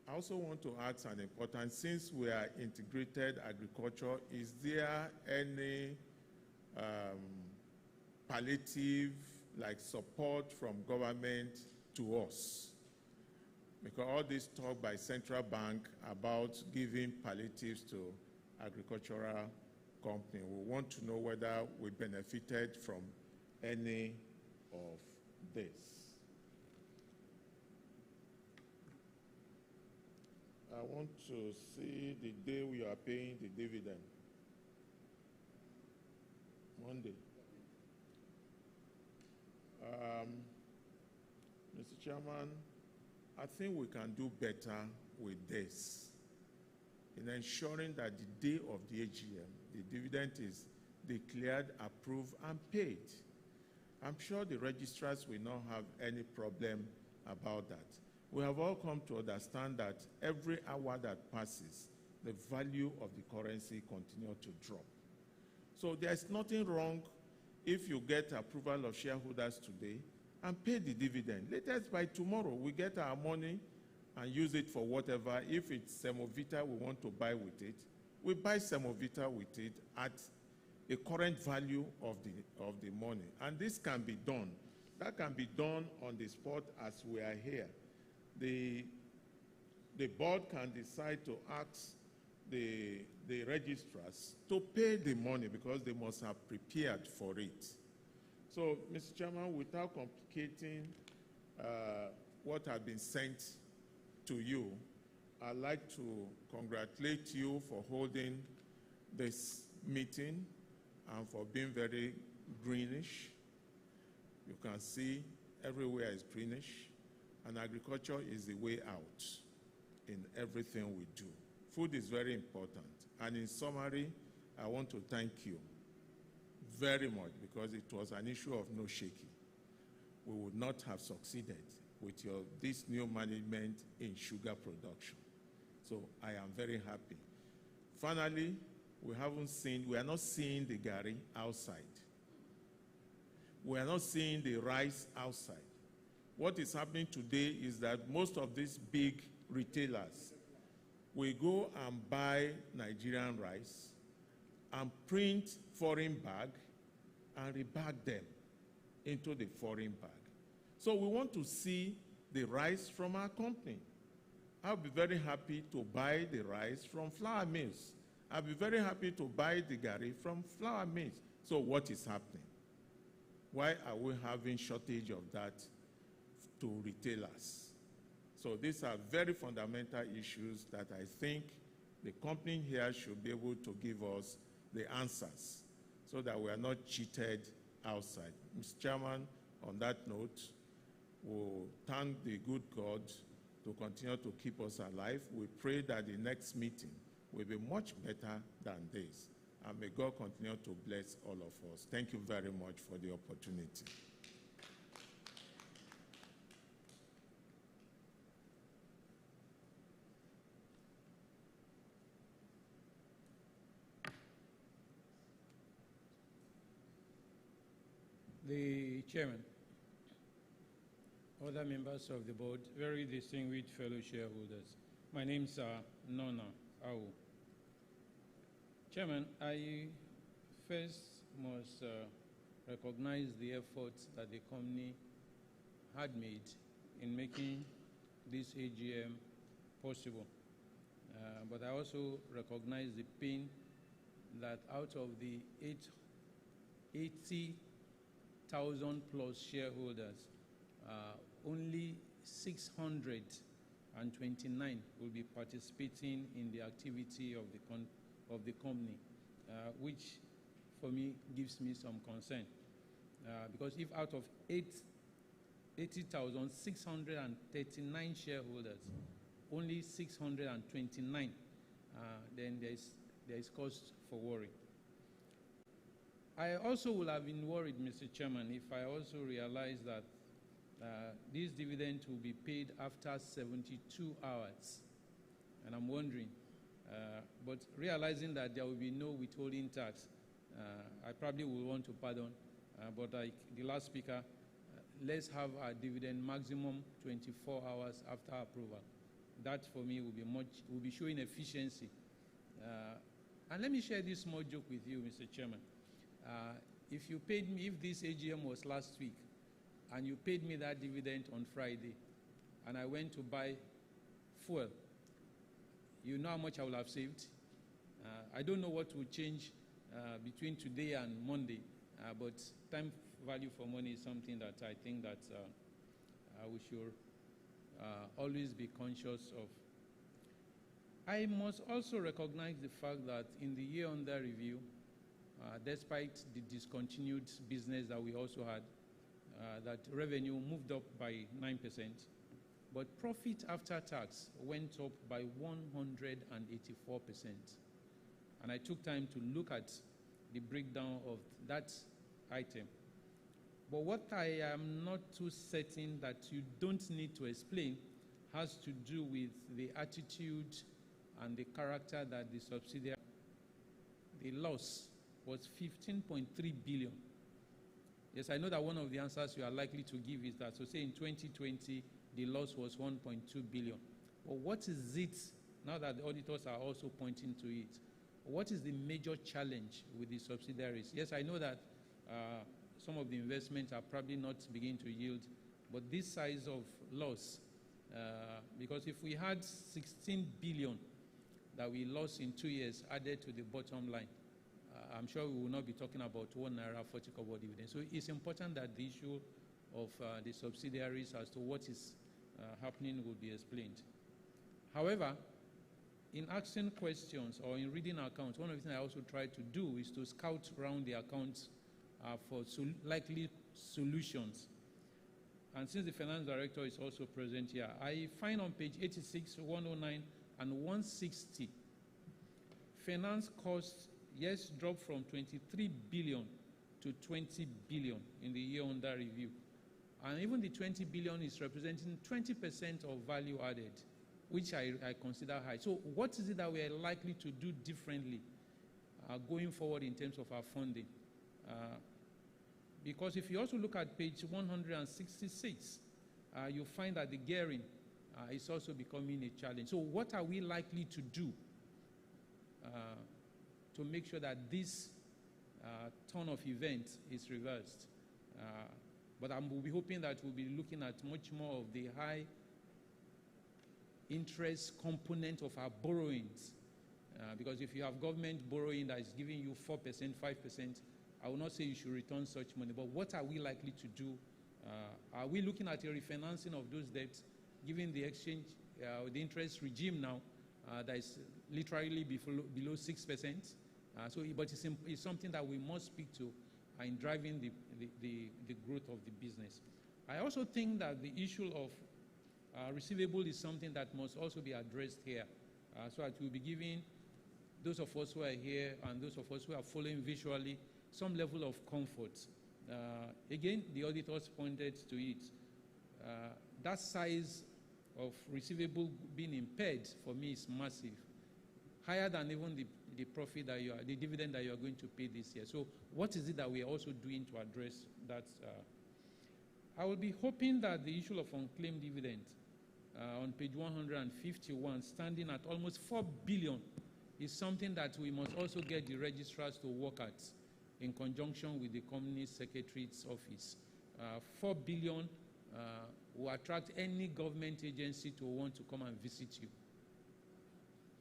I also want to ask an important, since we are integrated agriculture, is there any palliative, like support from government to us? Because all this talk by central bank about giving palliatives to agricultural company, we want to know whether we benefited from any of this. I want to see the day we are paying the dividend. Monday. Mr. Chairman, I think we can do better with this in ensuring that the day of the AGM, the dividend is declared, approved, and paid. I'm sure the registrars will not have any problem about that. We have all come to understand that every hour that passes, the value of the currency continues to drop. So there's nothing wrong if you get approval of shareholders today and pay the dividend. Latest by tomorrow, we get our money and use it for whatever. If it's semovita we want to buy with it, we buy semovita with it at a current value of the money. And this can be done. That can be done on the spot as we are here. The board can decide to ask the registrars to pay the money because they must have prepared for it. So, Mr. Chairman, without complicating what has been sent to you, I'd like to congratulate you for holding this meeting and for being very greenish. You can see everywhere is greenish, and agriculture is the way out in everything we do. Food is very important. And in summary, I want to thank you very much because it was an issue of no shaking. We would not have succeeded with this new management in sugar production. So I am very happy. Finally, we are not seeing the gari outside. We are not seeing the rice outside. What is happening today is that most of these big retailers will go and buy Nigerian rice and print foreign bag and rebag them into the foreign bag. So we want to see the rice from our company. I'll be very happy to buy the rice from flour mills. I'll be very happy to buy the gari from flour mills. So what is happening? Why are we having shortage of that to retailers? So these are very fundamental issues that I think the company here should be able to give us the answers so that we are not cheated outside. Mr. Chairman, on that note, we'll thank the good God to continue to keep us alive. We pray that the next meeting will be much better than this. And may God continue to bless all of us. Thank you very much for the opportunity. The chairman, other members of the board, very distinguished fellow shareholders. My name is Nona Au. Chairman, I first must recognize the efforts that the company had made in making this AGM possible. But I also recognize the pain that out of the 80,000 plus shareholders, only 629 will be participating in the activity of the company, which for me gives me some concern. Because if out of 80,639 shareholders, only 629, then there is cause for worry. I also would have been worried, Mr. Chairman, if I also realized that this dividend will be paid after 72 hours. And I'm wondering, but realizing that there will be no withholding tax, I probably will want to pardon. But like the last speaker, let's have our dividend maximum 24 hours after approval. That for me will be showing efficiency. And let me share this small joke with you, Mr. Chairman. If you paid me, if this AGM was last week, and you paid me that dividend on Friday, and I went to buy fuel, you know how much I will have saved? I don't know what will change between today and Monday, but time value for money is something that I think that we should always be conscious of. I must also recognize the fact that in the year under review, despite the discontinued business that we also had, that revenue moved up by 9%, but profit after tax went up by 184%. And I took time to look at the breakdown of that item. But what I am not too certain that you don't need to explain has to do with the attitude and the character that the subsidiary. The loss was 15.3 billion. Yes, I know that one of the answers you are likely to give is that, so say in 2020, the loss was 1.2 billion. But what is it, now that the auditors are also pointing to it, what is the major challenge with the subsidiaries? Yes, I know that some of the investments are probably not beginning to yield, but this size of loss, because if we had 16 billion that we lost in 2 years added to the bottom line, I'm sure we will not be talking about 1 naira 40 kobo dividend. So it's important that the issue of the subsidiaries as to what is happening will be explained. However, in asking questions or in reading accounts, one of the things I also try to do is to scout around the accounts for likely solutions. And since the finance director is also present here, I find on page 86, 109, and 160, finance costs, yes, dropped from 23 billion to 20 billion in the year under review. And even the 20 billion is representing 20% of value added, which I consider high. So what is it that we are likely to do differently going forward in terms of our funding? Because if you also look at page 166, you find that the gearing is also becoming a challenge. So what are we likely to do to make sure that this turn of events is reversed? But I will be hoping that we'll be looking at much more of the high interest component of our borrowings. Because if you have government borrowing that is giving you 4%, 5%, I will not say you should return such money, but what are we likely to do? Are we looking at a refinancing of those debts, given the exchange, the interest regime now that is literally below 6%? But it's something that we must speak to in driving the growth of the business. I also think that the issue of receivable is something that must also be addressed here, so that we'll be giving those of us who are here and those of us who are following visually some level of comfort. Again, the auditors pointed to it. That size of receivable being impaired for me is massive, higher than even the profit that the dividend that you are going to pay this year. So what is it that we are also doing to address that? I will be hoping that the issue of unclaimed dividend on page 151, standing at almost 4 billion, is something that we must also get the registrars to work at in conjunction with the company secretary's office. 4 billion will attract any government agency to want to come and visit you.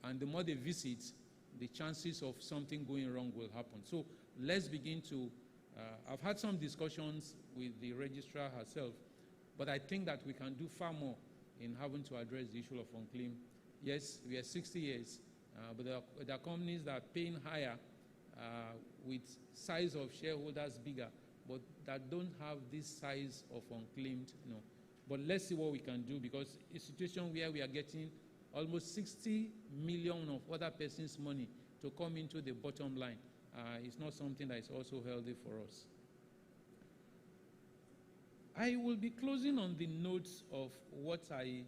And the more they visit, the chances of something going wrong will happen. So let's begin to, I've had some discussions with the registrar herself, but I think that we can do far more in having to address the issue of unclaimed. Yes, we are 60 years, but there are companies that are paying higher with size of shareholders bigger, but that don't have this size of unclaimed. But let's see what we can do, because a situation where we are getting almost 60 million of other person's money to come into the bottom line is not something that is also healthy for us. I will be closing on the notes of what I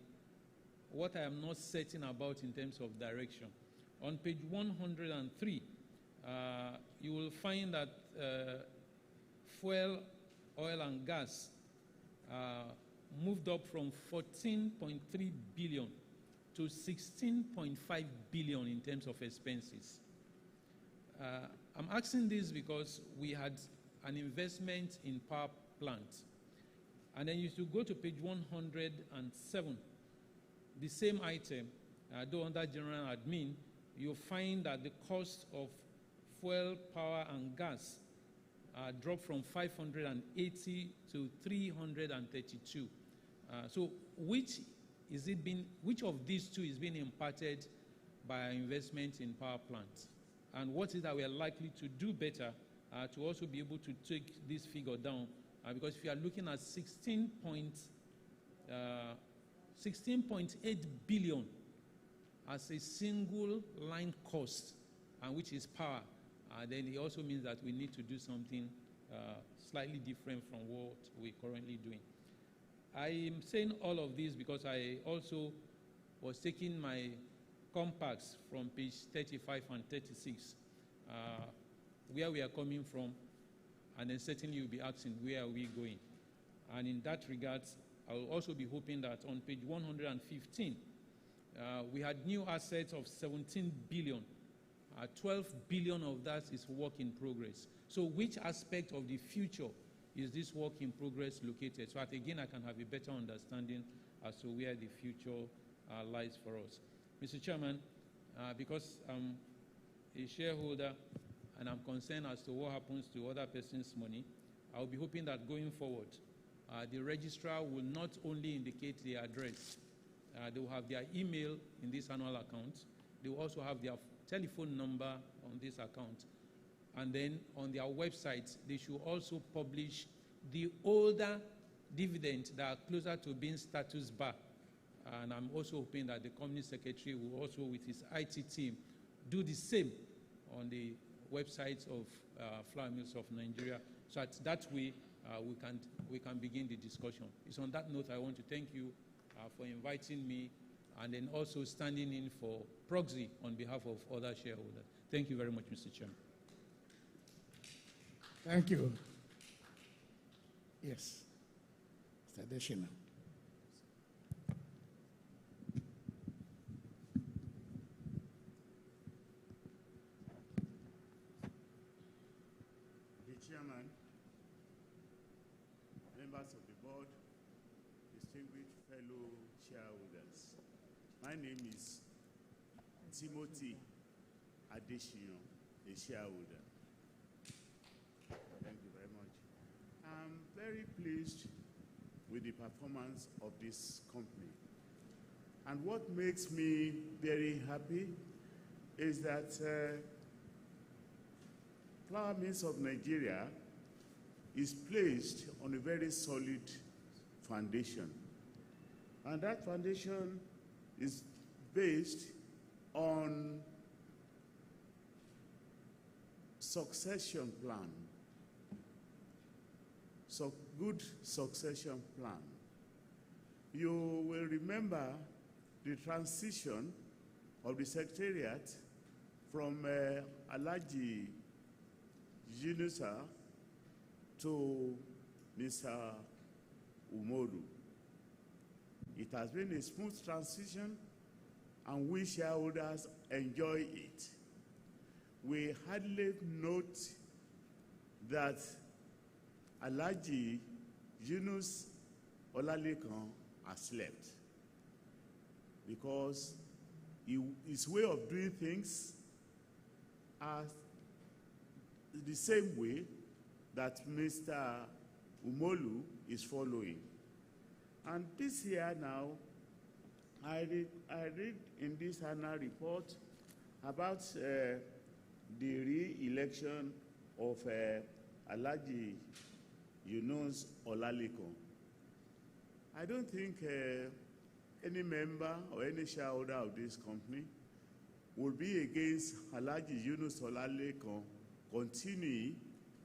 am not certain about in terms of direction. On page 103, you will find that fuel, oil, and gas moved up from 14.3 billion to 16.5 billion in terms of expenses. I'm asking this because we had an investment in power plants. And then you should go to page 107, the same item, though under general admin, you'll find that the cost of fuel, power, and gas dropped from 580 to 332. So which of these two is being impacted by our investment in power plants? And what is that we are likely to do better to also be able to take this figure down? Because if you are looking at 16.8 billion as a single line cost, and which is power, then it also means that we need to do something slightly different from what we're currently doing. I am saying all of this because I also was taking my compacts from page 35 and 36, where we are coming from, and then certainly you'll be asking, where are we going? And in that regard, I will also be hoping that on page 115, we had new assets of 17 billion. 12 billion of that is work in progress. So which aspect of the future is this work in progress located? So that again, I can have a better understanding as to where the future lies for us. Mr. Chairman, because I'm a shareholder and I'm concerned as to what happens to other person's money, I'll be hoping that going forward, the registrar will not only indicate the address, they will have their email in this annual account, they will also have their telephone number on this account, and then on their website, they should also publish the older dividends that are closer to being status bar. And I'm also hoping that the company secretary will also, with his IT team, do the same on the websites of Flour Mills of Nigeria, so that way we can begin the discussion. It's on that note I want to thank you for inviting me and then also standing in for proxy on behalf of other shareholders. Thank you very much, Mr. Chairman. Thank you. Yes, Mr. Adeshina. The Chairman, members of the board, distinguished fellow shareholders, my name is Timothy Adeshina, a shareholder. Thank you very much. I'm very pleased with the performance of this company. And what makes me very happy is that Flour Mills of Nigeria is placed on a very solid foundation. And that foundation is based on succession plan. So good succession plan. You will remember the transition of the secretariat from Alhaji Yunusa to Mr. Umoru. It has been a smooth transition, and we shareholders enjoy it. We hardly note that Alhaji Yunus Olalekan has left, because his way of doing things are the same way that Mr. Umolu is following. And this year now, I read in this annual report about the re-election of Alhaji Yunus Olalekan. I don't think any member or any shareholder of this company will be against Alhaji Yunus Olalekan continuing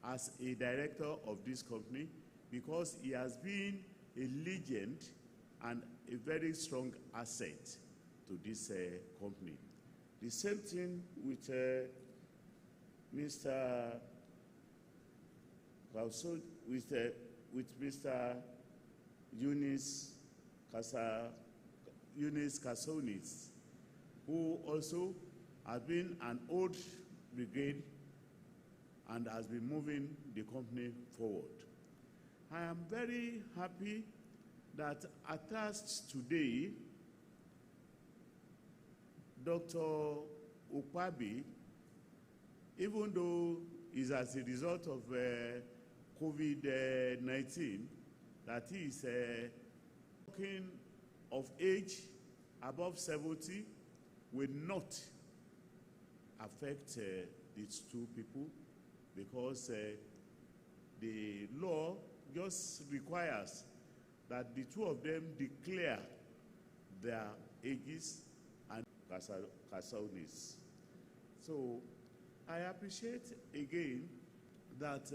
as a director of this company, because he has been a legend and a very strong asset to this company. The same thing with Mr. with Mr. Eunice Kasonis, who also has been an old brigade and has been moving the company forward. I am very happy that at last today, Dr. Ukpabi, even though it's as a result of COVID-19, that he is talking of age above 70, will not affect these two people, because the law just requires that the two of them declare their ages and Kasaunis. So I appreciate again that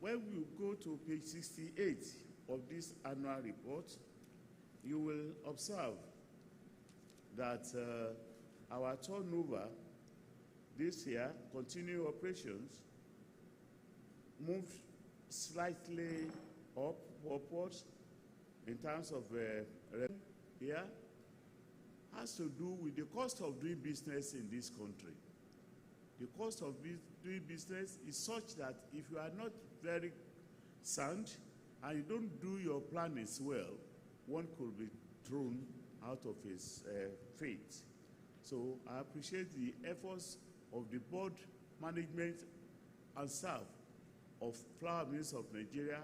when we go to page 68 of this annual report, you will observe that our turnover this year, continuing operations, moved slightly upwards in terms of revenue here, has to do with the cost of doing business in this country. The cost of doing business is such that if you are not very sound and you don't do your plannings well, one could be thrown out of his faith. So I appreciate the efforts of the board, management, and staff of Flour Mills of Nigeria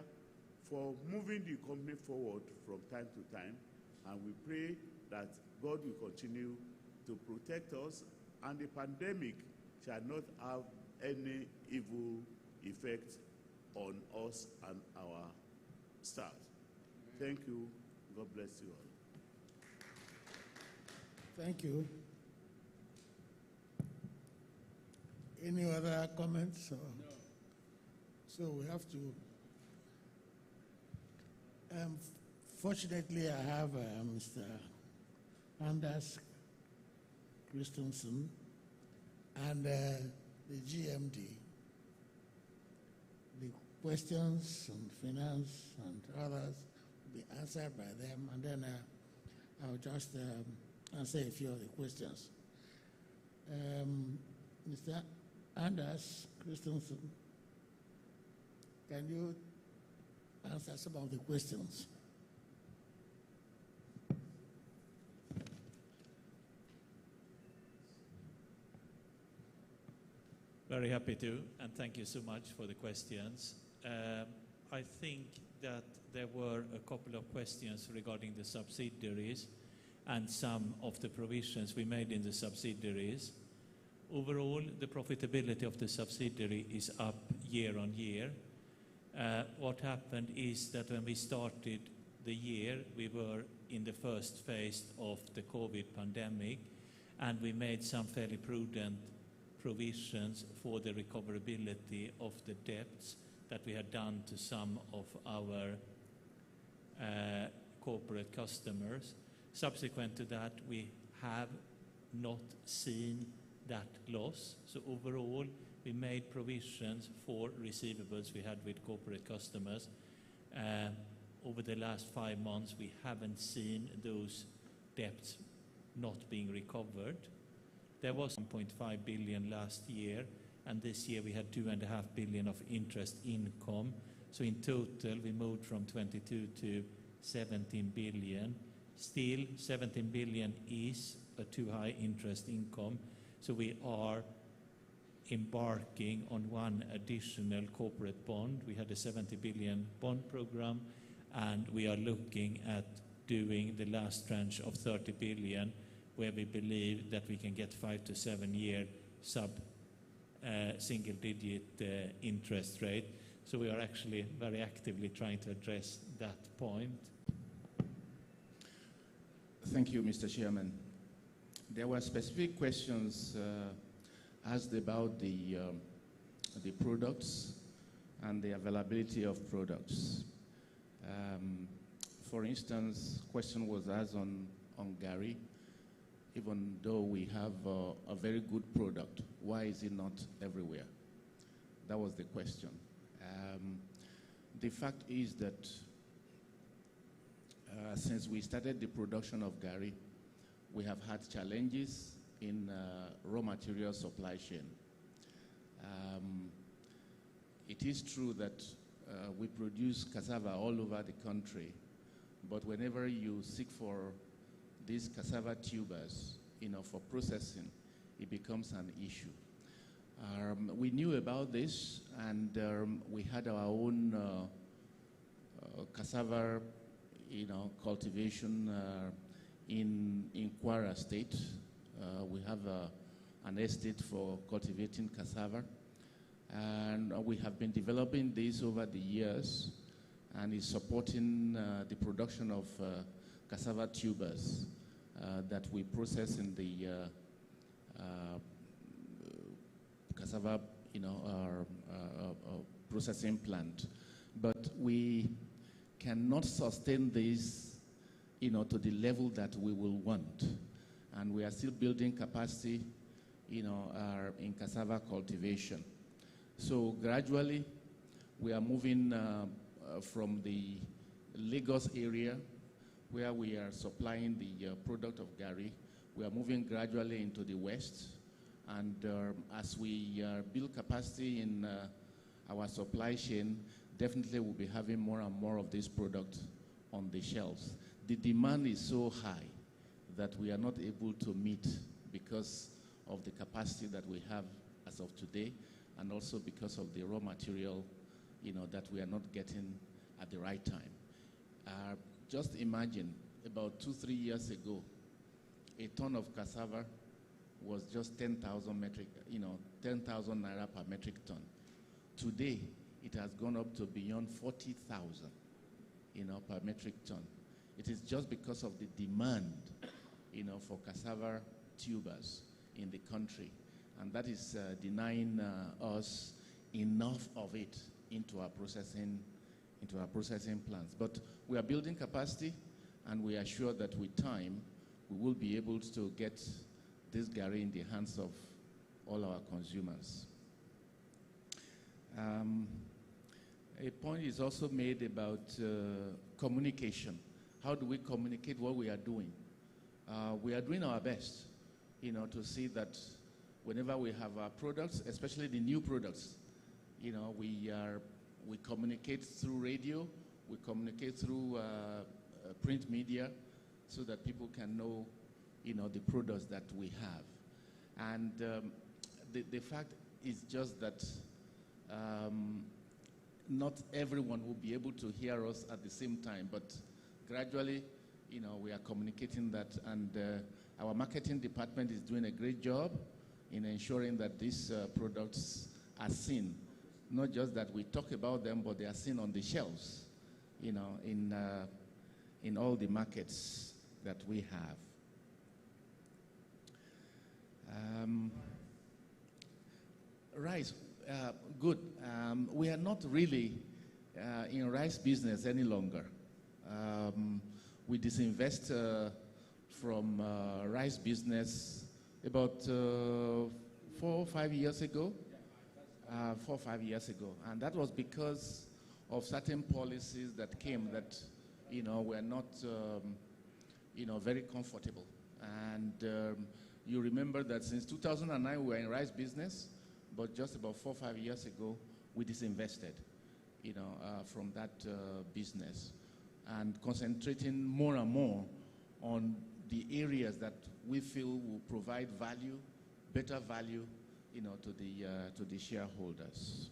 for moving the company forward from time to time, and we pray that God will continue to protect us and the pandemic shall not have any evil effect on us and our staff. Thank you. God bless you all. Thank you. Any other comments? No. So we have to. Fortunately, I have Mr. Anders Christensen and the GMD. The questions on finance and others will be answered by them, and then I'll just answer a few of the questions. Mr. Anders Christensen, can you answer some of the questions? Very happy to, and thank you so much for the questions. I think that there were a couple of questions regarding the subsidiaries and some of the provisions we made in the subsidiaries. Overall, the profitability of the subsidiary is up year on year. What happened is that when we started the year, we were in the first phase of the COVID pandemic, and we made some fairly prudent provisions for the recoverability of the debts that we had done to some of our corporate customers. Subsequent to that, we have not seen that loss. So overall, we made provisions for receivables we had with corporate customers. Over the last 5 months, we haven't seen those debts not being recovered. There was 1.5 billion last year, and this year we had 2.5 billion of interest income. So in total, we moved from 22 to 17 billion. Still, 17 billion is a too high interest income. So we are embarking on one additional corporate bond. We had a 70 billion bond program, and we are looking at doing the last tranche of 30 billion, where we believe that we can get 5 to 7 year single-digit interest rate. So we are actually very actively trying to address that point. Thank you, Mr. Chairman. There were specific questions asked about the products and the availability of products. For instance, question was asked on Gary. Even though we have a very good product, why is it not everywhere? That was the question. The fact is that since we started the production of Gary, we have had challenges in raw material supply chain. It is true that we produce cassava all over the country, but whenever you seek for these cassava tubers, for processing, it becomes an issue. We knew about this, and we had our own cassava, cultivation in Kwara State. We have an estate for cultivating cassava, and we have been developing this over the years, and is supporting the production of cassava tubers that we process in the cassava, processing plant. But we cannot sustain this, to the level that we will want. And we are still building capacity, in cassava cultivation. So gradually, we are moving from the Lagos area, where we are supplying the product of Gary. We are moving gradually into the West. And as we build capacity in our supply chain, definitely we'll be having more and more of this product on the shelves. The demand is so high that we are not able to meet because of the capacity that we have as of today, and also because of the raw material, that we are not getting at the right time. Just imagine, about 2-3 years ago, a ton of cassava was just 10,000 naira per metric ton. Today, it has gone up to beyond 40,000, per metric ton. It is just because of the demand, for cassava tubers in the country, and that is denying us enough of it into our processing plants. But we are building capacity, and we are sure that with time, we will be able to get this garri in the hands of all our consumers. A point is also made about communication. How do we communicate what we are doing? We are doing our best, to see that whenever we have our products, especially the new products, we communicate through radio, we communicate through print media, so that people can know, the products that we have. And the fact is just that not everyone will be able to hear us at the same time, but gradually, we are communicating that, and our marketing department is doing a great job in ensuring that these products are seen. Not just that we talk about them, but they are seen on the shelves, in all the markets that we have. Rice, good. We are not really in rice business any longer. We disinvest from rice business about 4 or 5 years ago. 4 or 5 years ago. And that was because of certain policies that came that, were not, very comfortable. And you remember that since 2009, we were in rice business, but just about 4 or 5 years ago, we disinvested, from that business, and concentrating more and more on the areas that we feel will provide value, better value, to the shareholders.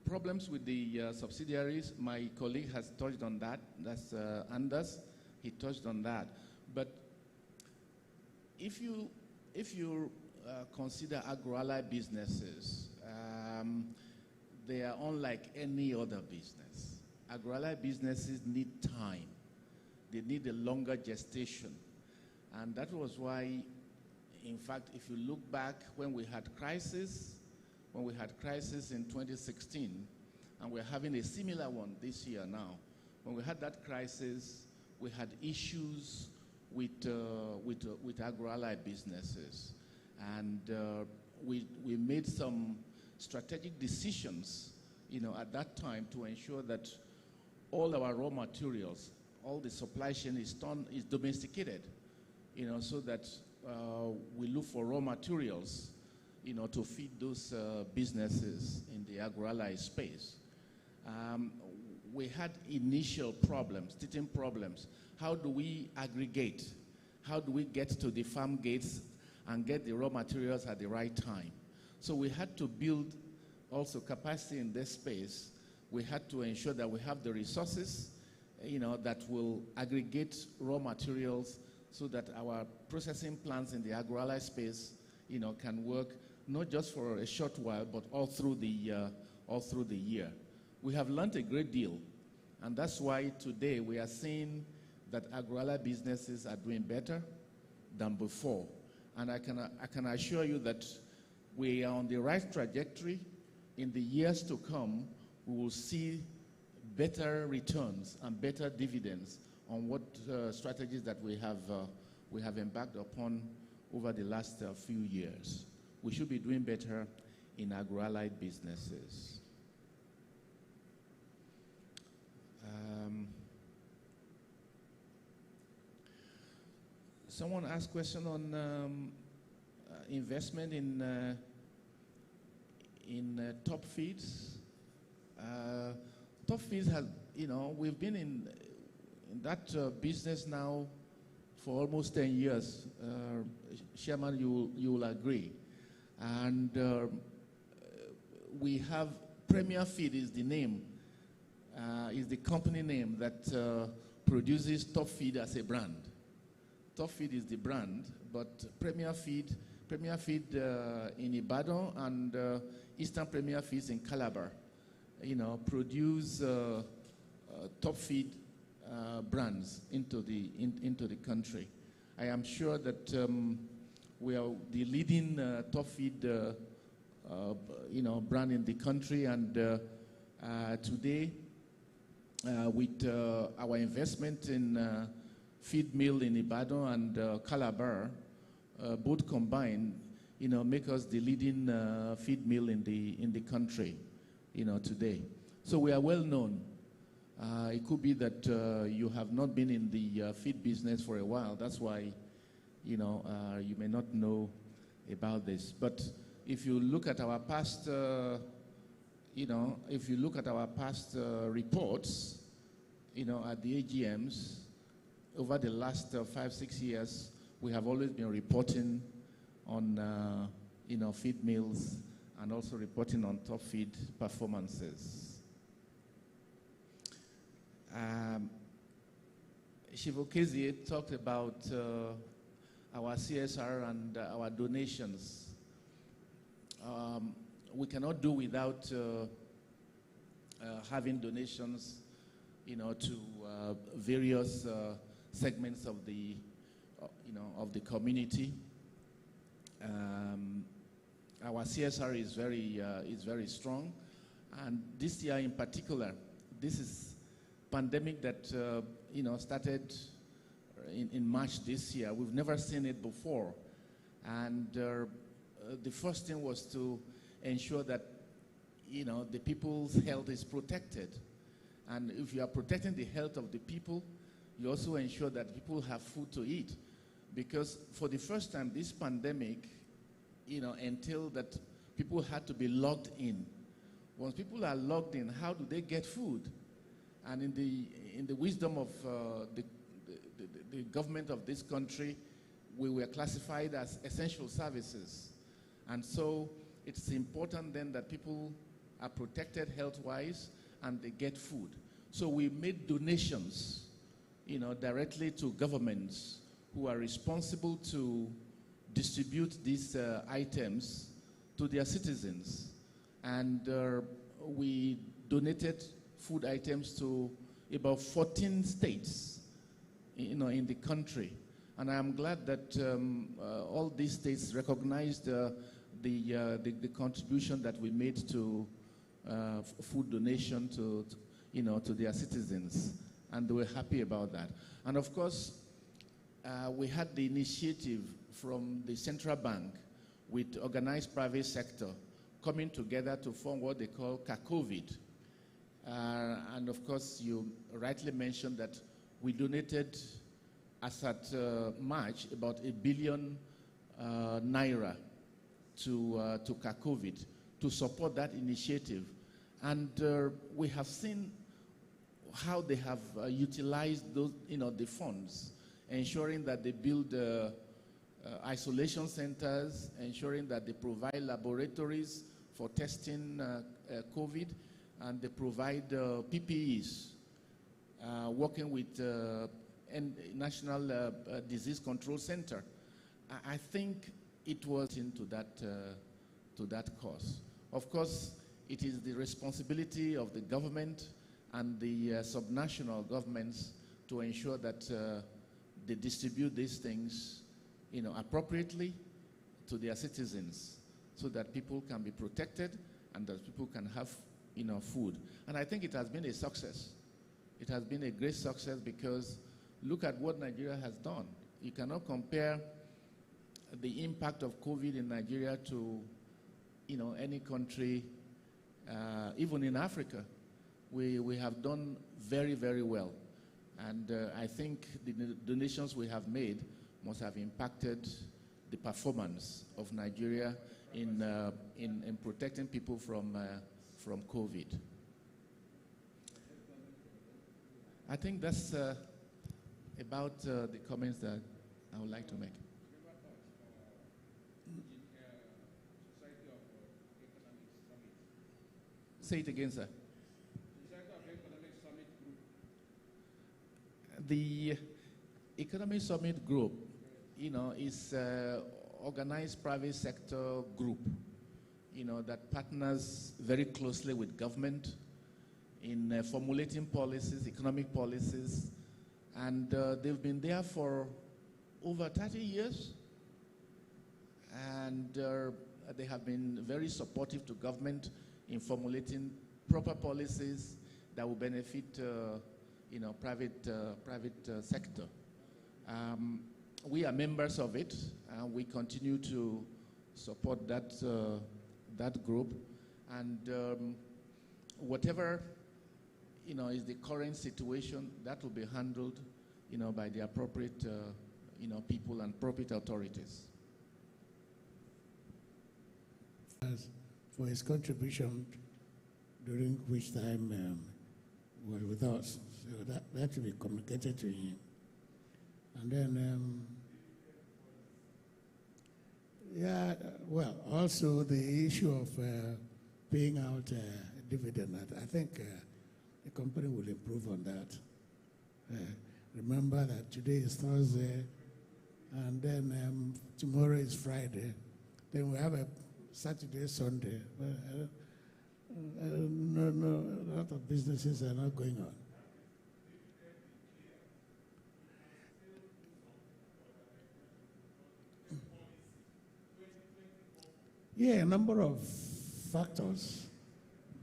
Problems with the subsidiaries, my colleague has touched on that. That's Anders. He touched on that. But if you consider agro-allied businesses, they are unlike any other business. Agro-allied businesses need time. They need a longer gestation. And that was why, in fact, if you look back when we had crisis in 2016, and we're having a similar one this year now, when we had that crisis, we had issues with agro-allied businesses. And we made some strategic decisions, at that time to ensure that all our raw materials, all the supply chain is domesticated, so that we look for raw materials, to feed those businesses in the agro-allied space. We had initial problems, teething problems. How do we aggregate? How do we get to the farm gates and get the raw materials at the right time? So we had to build also capacity in this space. We had to ensure that we have the resources, that will aggregate raw materials so that our processing plants in the agro-allied space, can work not just for a short while, but all through the year. We have learned a great deal, and that's why today we are seeing that agro-allied businesses are doing better than before. And I can assure you that we are on the right trajectory. In the years to come, we will see better returns and better dividends on what strategies that we have embarked upon over the last few years. We should be doing better in agro-allied businesses. someone asked question on investment in top feeds. Top feeds has, we've been in that business now for almost 10 years. Chairman, you will agree. And we have Premier Feed is the name, is the company name that produces Top Feed as a brand. Top Feed is the brand, but Premier Feed in Ibadan and Eastern Premier Feeds in Calabar, produce Top Feed brands into the country. I am sure that we are the leading Top Feed brand in the country, and today with our investment in feed mill in Ibadan and Calabar, both combined, make us the leading feed mill in the country, today. So we are well known. It could be that you have not been in the feed business for a while. That's why, you may not know about this. But if you look at our past, reports, at the AGMs, over the last 5-6 years, we have always been reporting on, feed mills and also reporting on top feed performances. Shivokezie talked about our CSR and our donations. We cannot do without having donations, to various segments of the, of the community. Our CSR is very strong, and this year in particular, this is pandemic that started in March this year. We've never seen it before, and the first thing was to ensure that the people's health is protected, and if you are protecting the health of the people, you also ensure that people have food to eat, because for the first time this pandemic entailed that people had to be logged in. Once people are logged in, how do they get food? And in the wisdom of the government of this country, we were classified as essential services. And so it's important then that people are protected health-wise and they get food. So we made donations, directly to governments who are responsible to distribute these items to their citizens. And we donated food items to about 14 states, in the country. And I am glad that all these states recognized the contribution that we made to food donation to their citizens, and they were happy about that. And of course, we had the initiative from the central bank with organized private sector coming together to form what they call CACOVID. And of course, you rightly mentioned that we donated, as at March, about 1 billion naira to CACOVID to support that initiative. And we have seen how they have utilized those, the funds, ensuring that they build isolation centers, ensuring that they provide laboratories for testing COVID, and they provide PPEs, working with National Disease Control Center. I think it was into that cause. Of course, it is the responsibility of the government and the subnational governments to ensure that they distribute these things, appropriately to their citizens, so that people can be protected and that people can have food. And I think it has been a success. It has been a great success, because look at what Nigeria has done. You cannot compare the impact of COVID in Nigeria to any country, even in Africa. We have done very, very well. And I think the donations we have made must have impacted the performance of Nigeria in protecting people from COVID. I think that's about the comments that I would like to make. Say it again, sir. The Economic Summit Group, is organized private sector group, that partners very closely with government in formulating policies, economic policies, and they've been there for over 30 years, and they have been very supportive to government in formulating proper policies that will benefit, private sector. We are members of it, and we continue to support that that group. And whatever is the current situation, that will be handled, by the appropriate, people and appropriate authorities. For his contribution, during which time was with us, so that will be communicated to him. And then, also the issue of paying out dividend. I think the company will improve on that. Remember that today is Thursday, and then tomorrow is Friday. Then we have a Saturday, Sunday. No, a lot of businesses are not going on. Yeah, a number of factors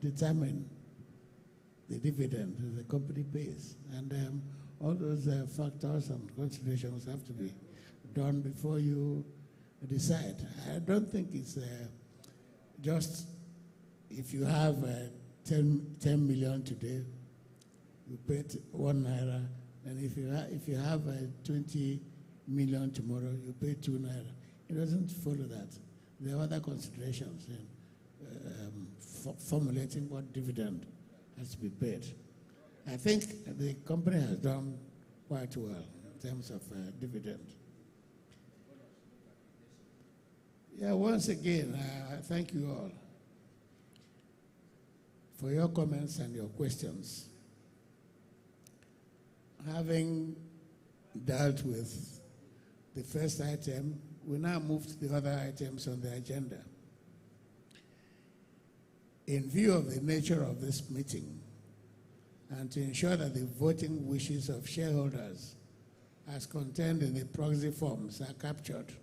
determine the dividend the company pays. And all those factors and considerations have to be done before you decide. I don't think it's just if you have 10 million today, you pay 1 naira, and if you have 20 million tomorrow, you pay 2 naira. It doesn't follow that. There are other considerations in formulating what dividend has to be paid. I think the company has done quite well in terms of dividend. Yeah, once again, thank you all for your comments and your questions. Having dealt with the first item, we now move to the other items on the agenda. In view of the nature of this meeting, and to ensure that the voting wishes of shareholders as contained in the proxy forms are captured,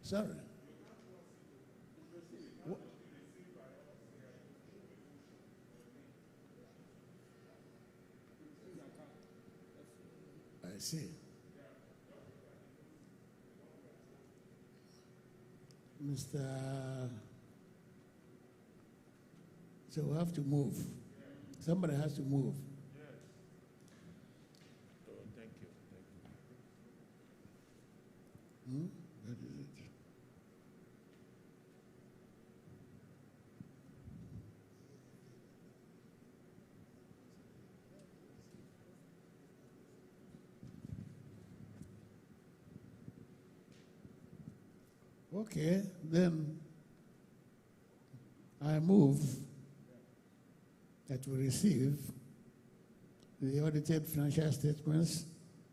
sorry. I see. So we have to move. Somebody has to move. Yes. Oh, thank you. That is it. Okay, then I move that we receive the audited financial statements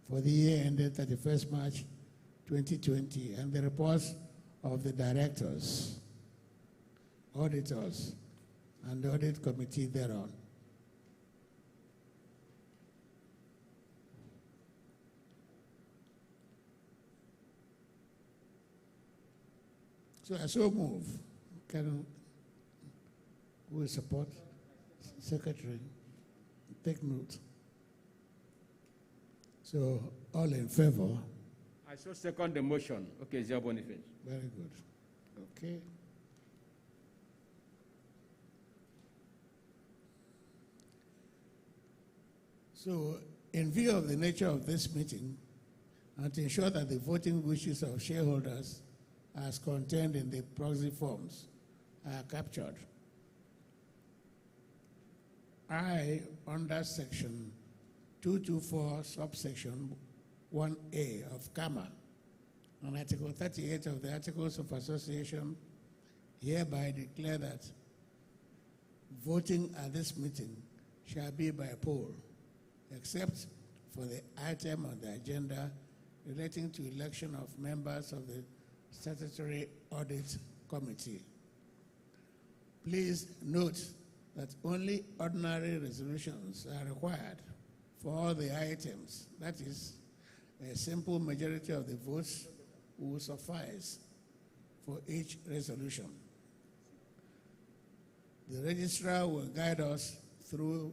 for the year ended 31st March 2020 and the reports of the directors, auditors, and the audit committee thereon. So I so move. Who will support? Secretary, take note. So all in favor? I so second the motion. Okay, Zia Boniface. Very good. Okay. So, in view of the nature of this meeting, and to ensure that the voting wishes of shareholders as contained in the proxy forms are captured, I, under section 224, subsection 1A of CAMA, and Article 38 of the Articles of Association, hereby declare that voting at this meeting shall be by poll, except for the item on the agenda relating to election of members of the Statutory Audit Committee. Please note that only ordinary resolutions are required for all the items. That is, a simple majority of the votes will suffice for each resolution. The registrar will guide us through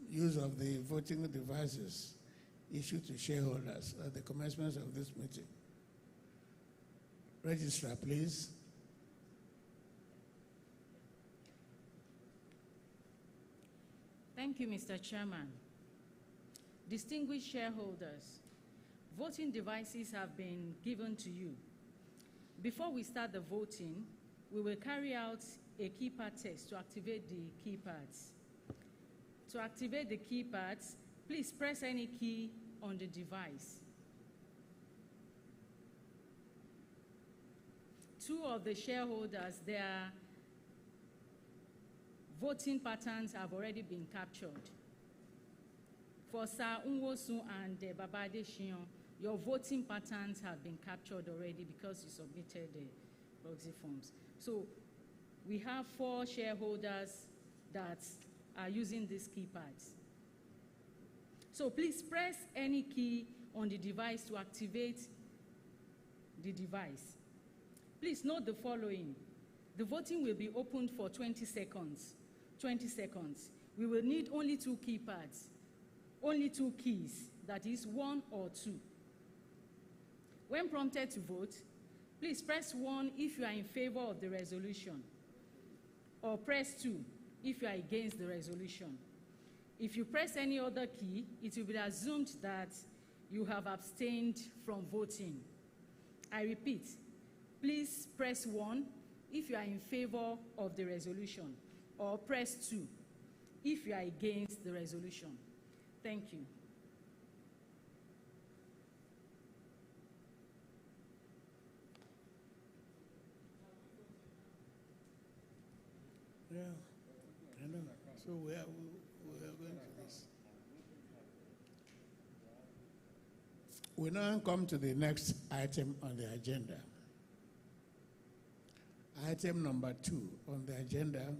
use of the voting devices issued to shareholders at the commencement of this meeting. Registrar, please. Thank you, Mr. Chairman. Distinguished shareholders, voting devices have been given to you. Before we start the voting, we will carry out a keypad test to activate the keypads. To activate the keypads, please press any key on the device. Two of the shareholders, their voting patterns have already been captured. For Sir Unwosu and Babade Shion, your voting patterns have been captured already because you submitted the proxy forms. So we have 4 shareholders that are using these keypads. So please press any key on the device to activate the device. Please note the following. The voting will be opened for 20 seconds. 20 seconds. We will need only 2 keypads, only 2 keys, that is 1 or 2. When prompted to vote, please press 1 if you are in favor of the resolution, or press 2 if you are against the resolution. If you press any other key, it will be assumed that you have abstained from voting. I repeat, please press 1 if you are in favor of the resolution, or press 2 if you are against the resolution. Thank you. Yeah, I know. So we are going to this. We now come to the next item on the agenda. Item number 2 on the agenda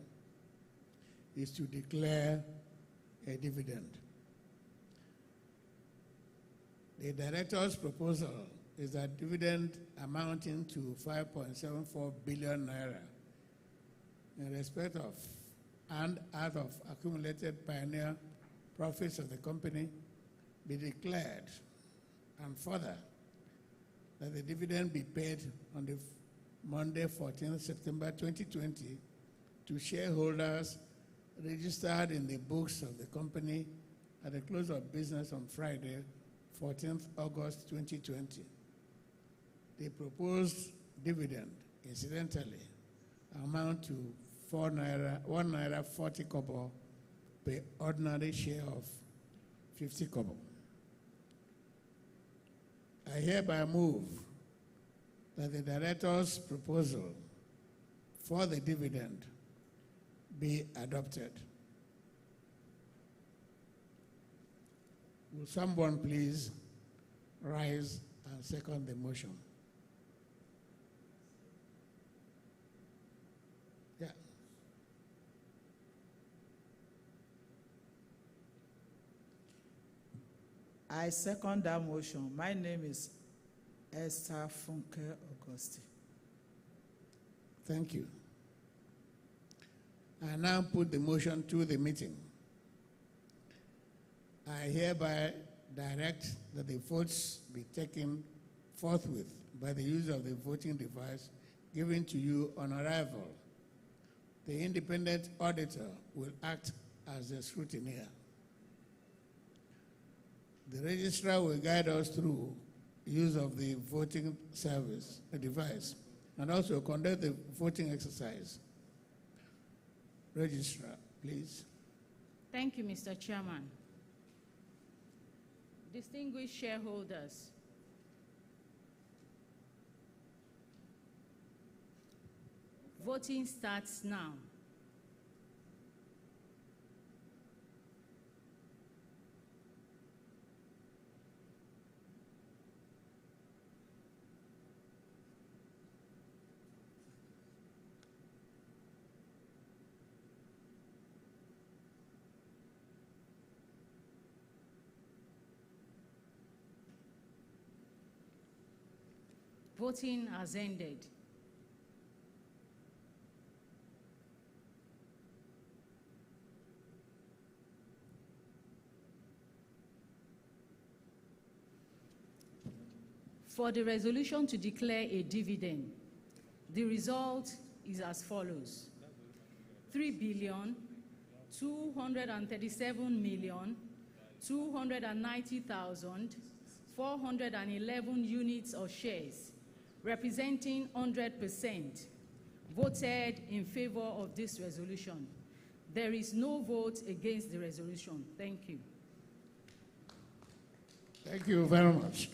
is to declare a dividend. The director's proposal is that dividend amounting to 5.74 billion naira in respect of and out of accumulated pioneer profits of the company be declared, and further, that the dividend be paid on the Monday, 14th September 2020 to shareholders registered in the books of the company at the close of business on Friday, 14th August 2020. The proposed dividend, incidentally, amount to 1 naira 40 kobo per ordinary share of 50 kobo. I hereby move that the director's proposal for the dividend be adopted. Will someone please rise and second the motion? Yeah. I second that motion. My name is Esther Funke Augusti. Thank you. I now put the motion to the meeting. I hereby direct that the votes be taken forthwith by the use of the voting device given to you on arrival. The independent auditor will act as the scrutineer. The registrar will guide us through use of the voting service, the device, and also conduct the voting exercise. Registrar, please. Thank you, Mr. Chairman. Distinguished shareholders, voting starts now. Voting has ended. For the resolution to declare a dividend, the result is as follows: 3,237,290,411 units of shares, representing 100%, voted in favor of this resolution. There is no vote against the resolution. Thank you. Thank you very much.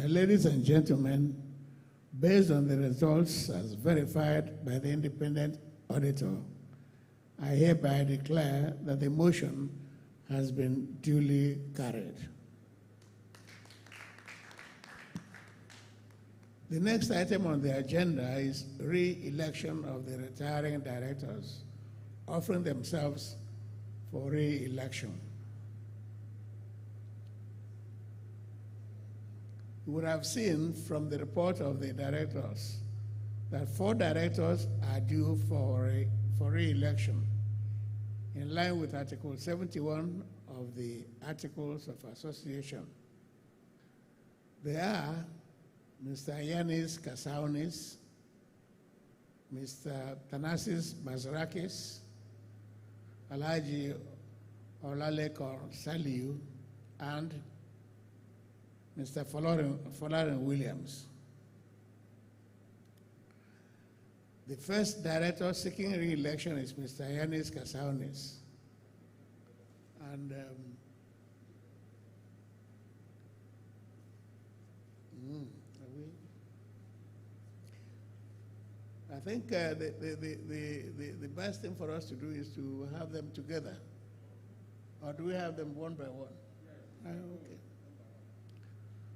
Ladies and gentlemen, based on the results as verified by the independent auditor, I hereby declare that the motion has been duly carried. The next item on the agenda is re-election of the retiring directors, offering themselves for re-election. You would have seen from the report of the directors that 4 directors are due for re-election in line with Article 71 of the Articles of Association. They are Mr. Yanis Kasaunis, Mr. Thanasis Mazarakis, Alhaji Olaleko Saliu, and Mr. Folarin Williams. The first director seeking re-election is Mr. Yanis Kasaunis. And I think the best thing for us to do is to have them together. Or do we have them one by one? Okay.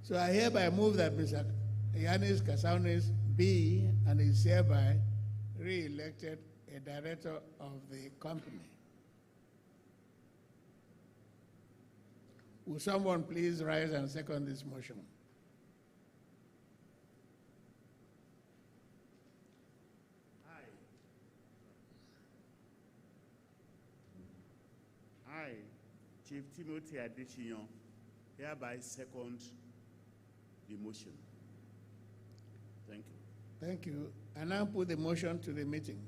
So I hereby move that Mr. Yanis Kasaunis be and is hereby re-elected a director of the company. Will someone please rise and second this motion? I, Chief Timothy Adesina, hereby second the motion. Thank you. Thank you. I now put the motion to the meeting.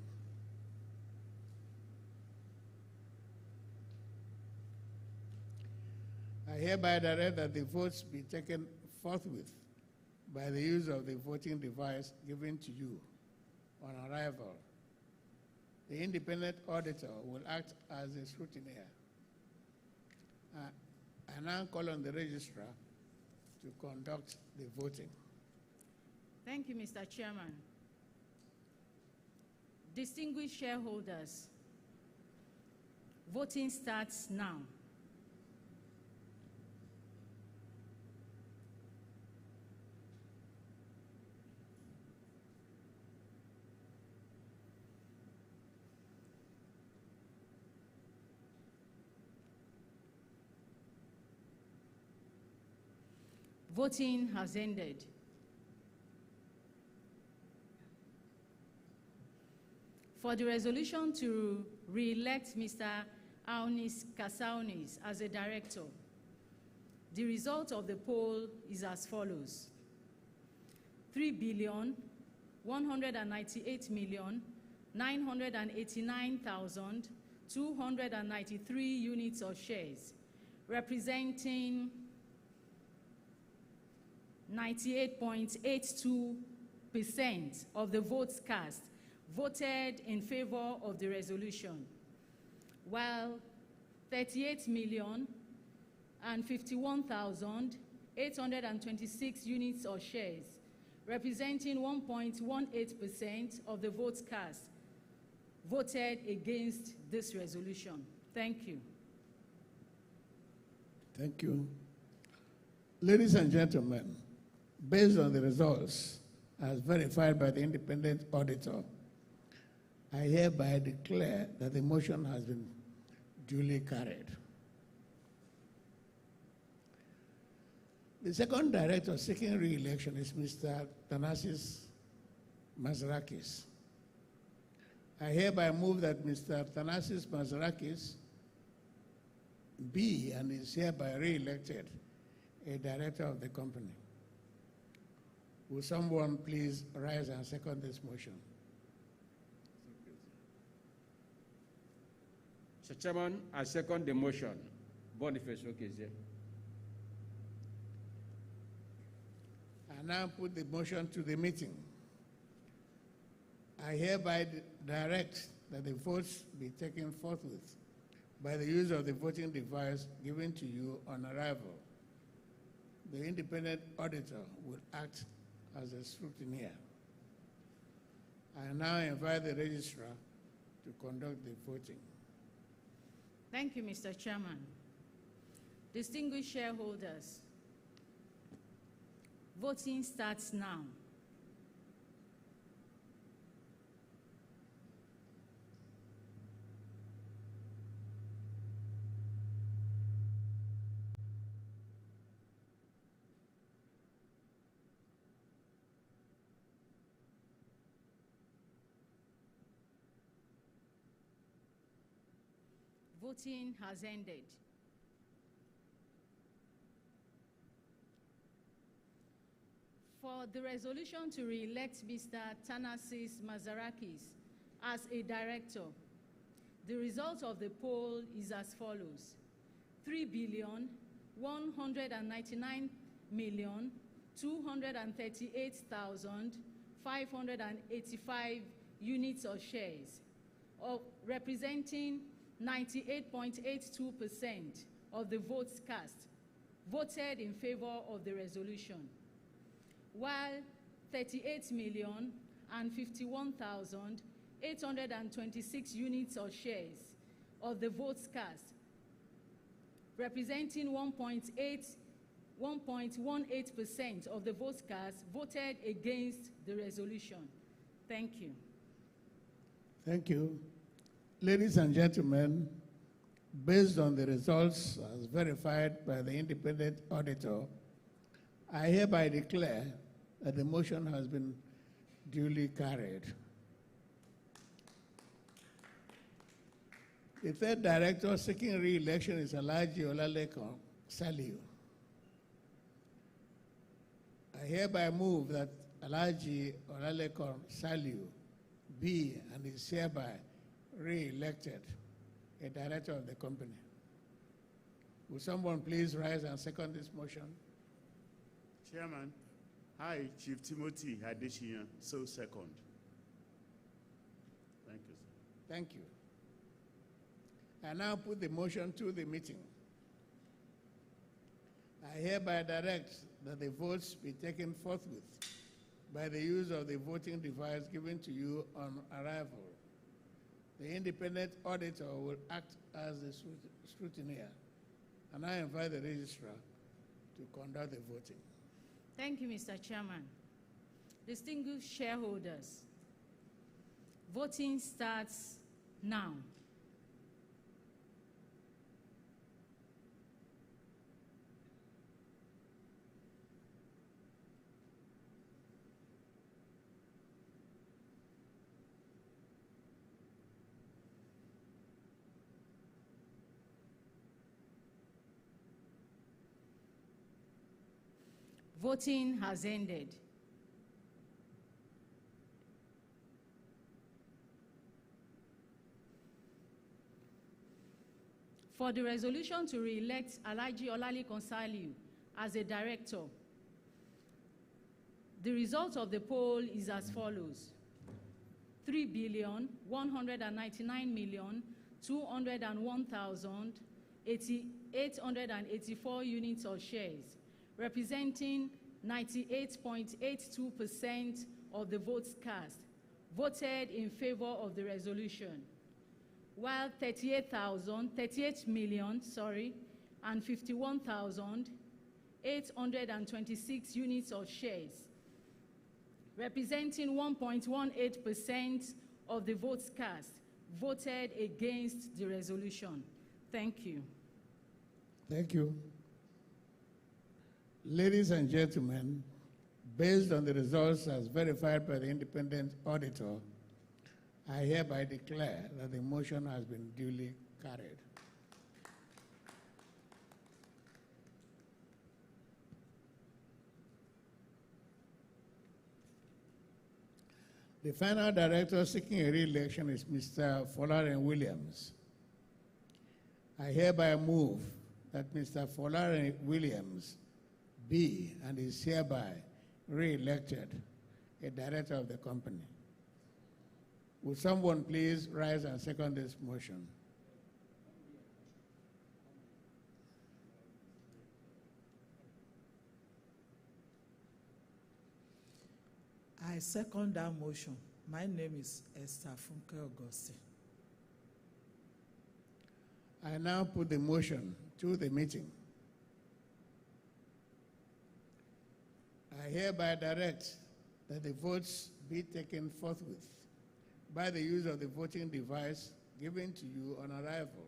I hereby direct that the votes be taken forthwith by the use of the voting device given to you on arrival. The independent auditor will act as a scrutineer. I now call on the registrar to conduct the voting. Thank you, Mr. Chairman. Distinguished shareholders, voting starts now. Voting has ended. For the resolution to re-elect Mr. Aunis Kasaunis as a director. The result of the poll is as follows: 3,198,989,293 units of shares, representing 98.82% of the votes cast, voted in favor of the resolution, while 38,051,826 units of shares, representing 1.18% of the votes cast, voted against this resolution. Thank you. Thank you. Ladies and gentlemen, based on the results as verified by the independent auditor, I hereby declare that the motion has been duly carried. The second director seeking re-election is Mr. Thanasis Mazarakis. I hereby move that Mr. Thanasis Mazarakis be and is hereby re-elected a director of the company. Will someone please rise and second this motion? Mr. Chairman, I second the motion. Boniface Okezie. I now put the motion to the meeting. I hereby direct that the votes be taken forthwith by the use of the voting device given to you on arrival. The independent auditor will act as a scrutineer. I now invite the registrar to conduct the voting. Thank you, Mr. Chairman. Distinguished shareholders, voting starts now. Voting has ended. For the resolution to re-elect Mr. Thanasis Mazarakis as a director, the result of the poll is as follows: 3,199,238,585 units of shares, representing 98.82% of the votes cast, voted in favor of the resolution, while 38,051,826 units of shares of the votes cast, representing 1.18% of the votes cast, voted against the resolution. Thank you. Thank you. Ladies and gentlemen, based on the results as verified by the independent auditor, I hereby declare that the motion has been duly carried. The third director seeking re-election is Alhaji Olaleko Saliu. I hereby move that Alhaji Olaleko Saliu be and is hereby re-elected a director of the company. Will someone please rise and second this motion? Chairman, I, Chief Timothy Adesina, so second. Thank you, sir. Thank you. I now put the motion to the meeting. I hereby direct that the votes be taken forthwith by the use of the voting device given to you on arrival. The independent auditor will act as the scrutineer, and I invite the registrar to conduct the voting. Thank you, Mr. Chairman. Distinguished shareholders, voting starts now. Voting has ended. For the resolution to re-elect Alhaji Olalekan Saliu as a director, the result of the poll is as follows: 3,199,201,884 units of shares, representing 98.82% of the votes cast, voted in favor of the resolution, while 51,826 units of shares, representing 1.18% of the votes cast, voted against the resolution. Thank you. Thank you. Ladies and gentlemen, based on the results as verified by the independent auditor, I hereby declare that the motion has been duly carried. The final director seeking a re-election is Mr. Folarin Williams. I hereby move that Mr. Folarin Williams be and is hereby re-elected a director of the company. Would someone please rise and second this motion? I second that motion. My name is Esther Funke Auguste. I now put the motion to the meeting. I hereby direct that the votes be taken forthwith by the use of the voting device given to you on arrival.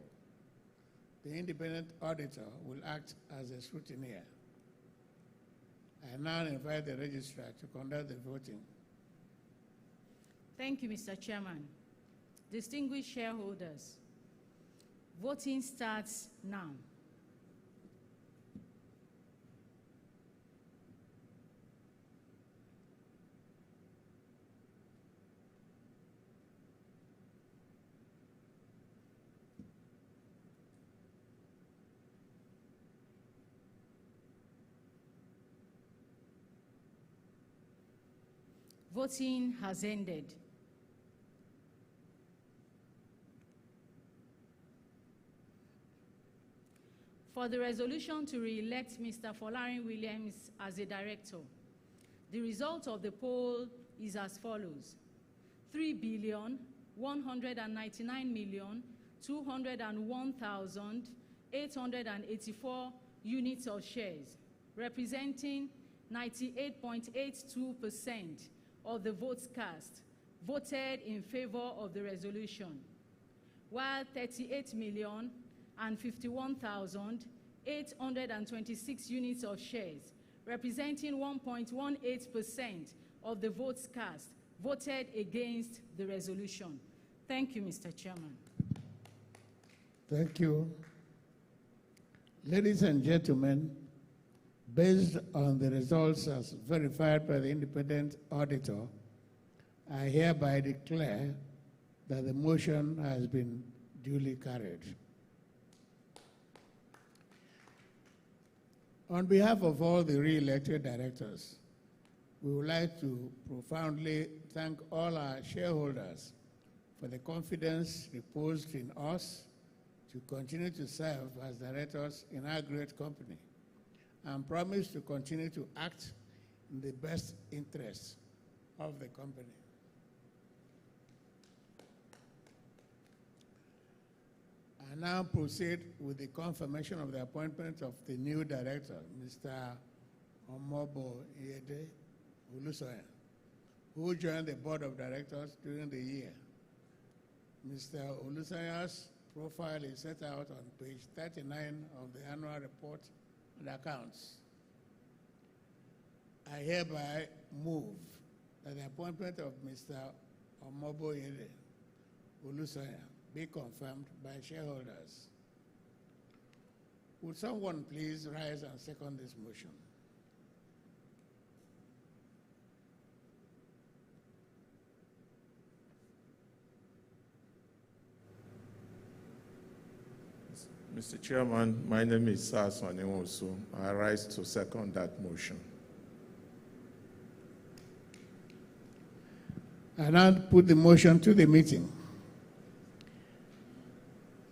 The independent auditor will act as a scrutineer. I now invite the registrar to conduct the voting. Thank you, Mr. Chairman. Distinguished shareholders, voting starts now. Voting has ended. For the resolution to re-elect Mr. Folarin Williams as a director, the result of the poll is as follows: 3,199,201,884 units of shares, representing 98.82% of the votes cast, voted in favor of the resolution, while 38,051,826 units of shares, representing 1.18% of the votes cast, voted against the resolution. Thank you, Mr. Chairman. Thank you. Ladies and gentlemen, based on the results as verified by the independent auditor, I hereby declare that the motion has been duly carried. On behalf of all the re-elected directors, we would like to profoundly thank all our shareholders for the confidence reposed in us to continue to serve as directors in our great company, and promise to continue to act in the best interests of the company. I now proceed with the confirmation of the appointment of the new director, Mr. Omobo Iyede Olusoya, who joined the board of directors during the year. Mr. Olusoya's profile is set out on page 39 of the annual report and accounts. I hereby move that the appointment of Mr. Omobo Iyede Olusoya be confirmed by shareholders. Would someone please rise and second this motion? Mr. Chairman, my name is Sas Wanimosu. I rise to second that motion. I now put the motion to the meeting.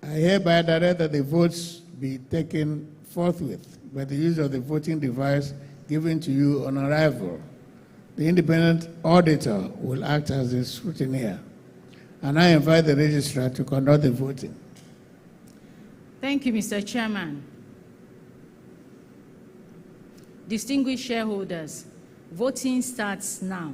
I hereby direct that the votes be taken forthwith by the use of the voting device given to you on arrival. The independent auditor will act as the scrutineer. And I invite the registrar to conduct the voting. Thank you, Mr. Chairman. Distinguished shareholders, voting starts now.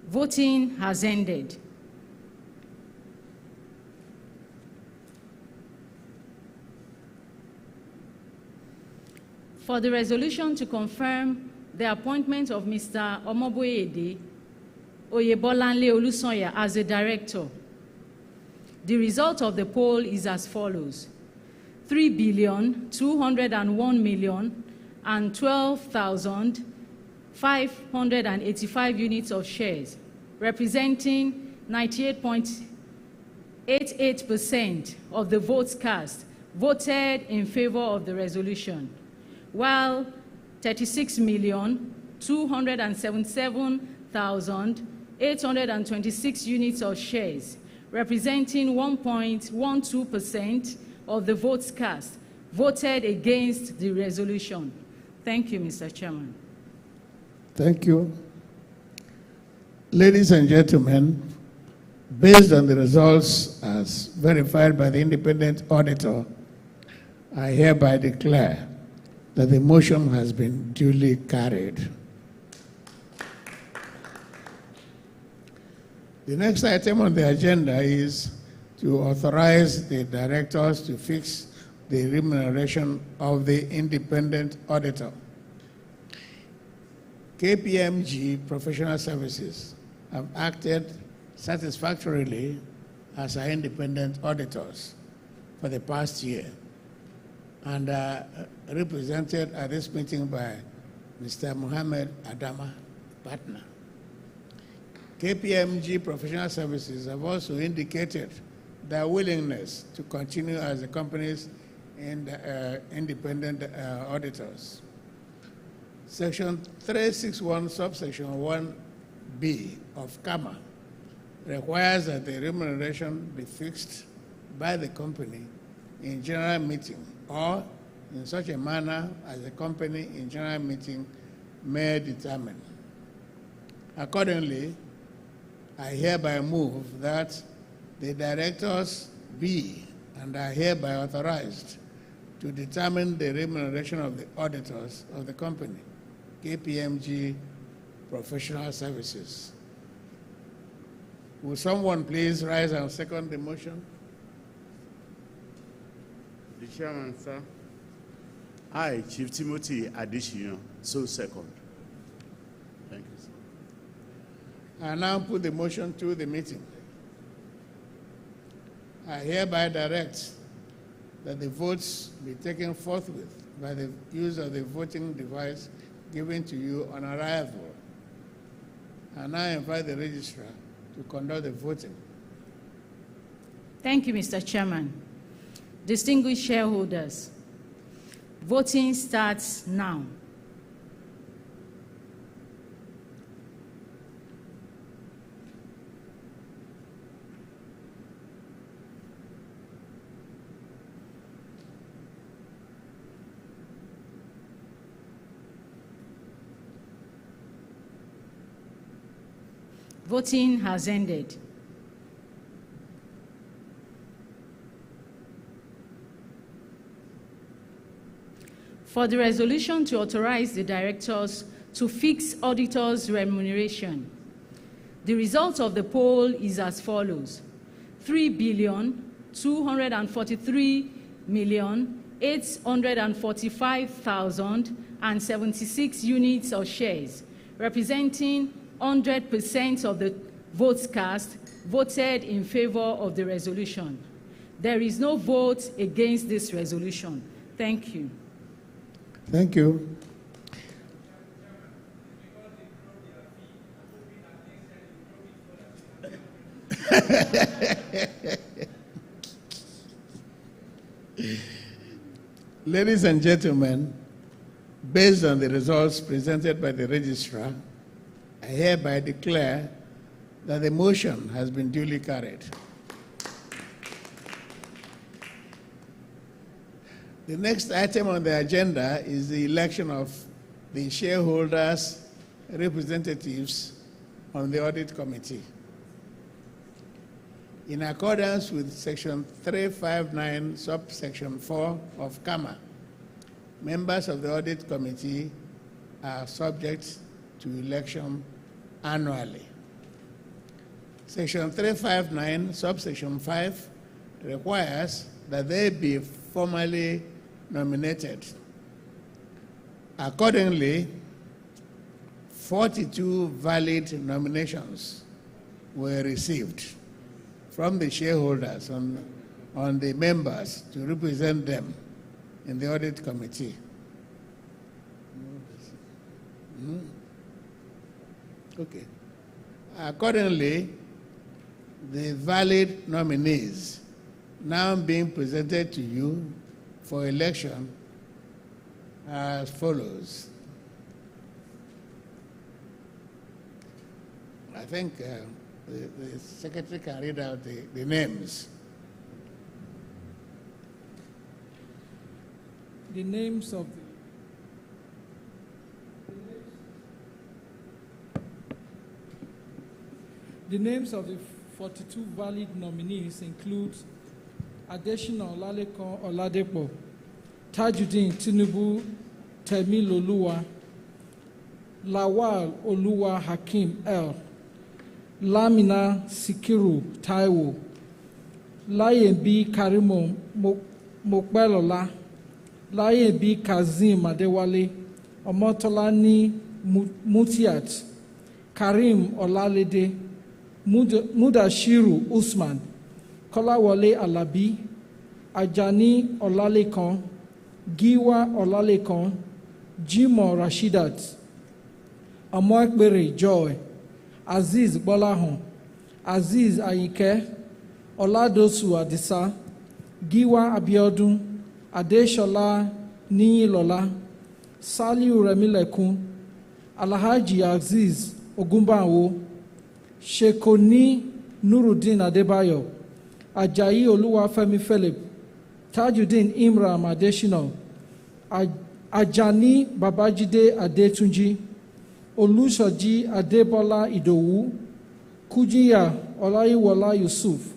Voting has ended. For the resolution to confirm the appointment of Mr. Omoboyede Oyebolanle Olusoya as a director, the result of the poll is as follows: 3,201,012,585 units of shares, representing 98.88% of the votes cast, voted in favor of the resolution, while 36,277,826 units of shares, representing 1.12% of the votes cast, voted against the resolution. Thank you, Mr. Chairman. Thank you. Ladies and gentlemen, based on the results as verified by the independent auditor, I hereby declare that the motion has been duly carried. The next item on the agenda is to authorize the directors to fix the remuneration of the independent auditor. KPMG Professional Services have acted satisfactorily as our independent auditors for the past year and are represented at this meeting by Mr. Mohammed Adama, partner. KPMG Professional Services have also indicated their willingness to continue as the company's independent auditors. Section 361, subsection 1B of CAMA requires that the remuneration be fixed by the company in general meeting or in such a manner as the company in general meeting may determine. Accordingly, I hereby move that the directors be and are hereby authorized to determine the remuneration of the auditors of the company, KPMG Professional Services. Will someone please rise and second the motion? The Chairman, sir. I, Chief Timothy Adesina, so second. Thank you, sir. I now put the motion to the meeting. I hereby direct that the votes be taken forthwith by the use of the voting device given to you on arrival. And I invite the registrar to conduct the voting. Thank you, Mr. Chairman. Distinguished shareholders, voting starts now. Voting has ended. For the resolution to authorize the directors to fix auditors' remuneration, the result of the poll is as follows: 3,243,845,076 units of shares, representing 100% of the votes cast voted in favor of the resolution. There is no vote against this resolution. Thank you. Thank you. Ladies and gentlemen, based on the results presented by the registrar, I hereby declare that the motion has been duly carried. The next item on the agenda is the election of the shareholders' representatives on the Audit Committee. In accordance with Section 359, subsection 4 of CAMA, members of the Audit Committee are subject to election annually. Section 359, subsection 5 requires that they be formally nominated. Accordingly, 42 valid nominations were received from the shareholders on the members to represent them in the Audit Committee. Okay. Accordingly, the valid nominees now being presented to you for election are as follows. I think the secretary can read out the names. The names of the 42 valid nominees include Adesina Olalekan Oladepo, Tajuddin Tinubu Temiloluwa, Lawal Oluwa Hakim L, Lamina Sikiru Taiwo, Layenbi Karimo Mokbelola, Layenbi Kazim Adewale, Omotolani Mutiat, Karim Olalede, Mudashiru Usman, Kolawole Alabi, Ajani Olalekan, Giwa Olalekan, Jimo Rashidat, Amoekbere Joy, Aziz Bolahon, Aziz Ayike, Oladosu Adisa, Giwa Abiodun, Adeshola Niyilola, Saliu Remilekun, Alhaji Aziz Ogunbanwo, Shekoni Nuruddin Adebayo, Ajayi Oluwafemi Philip, Tajuddin Imram Adesina, Ajani Babajide Adetunji, Olusoji Adebola Idowu, Kujiya Olayiwola Yusuf,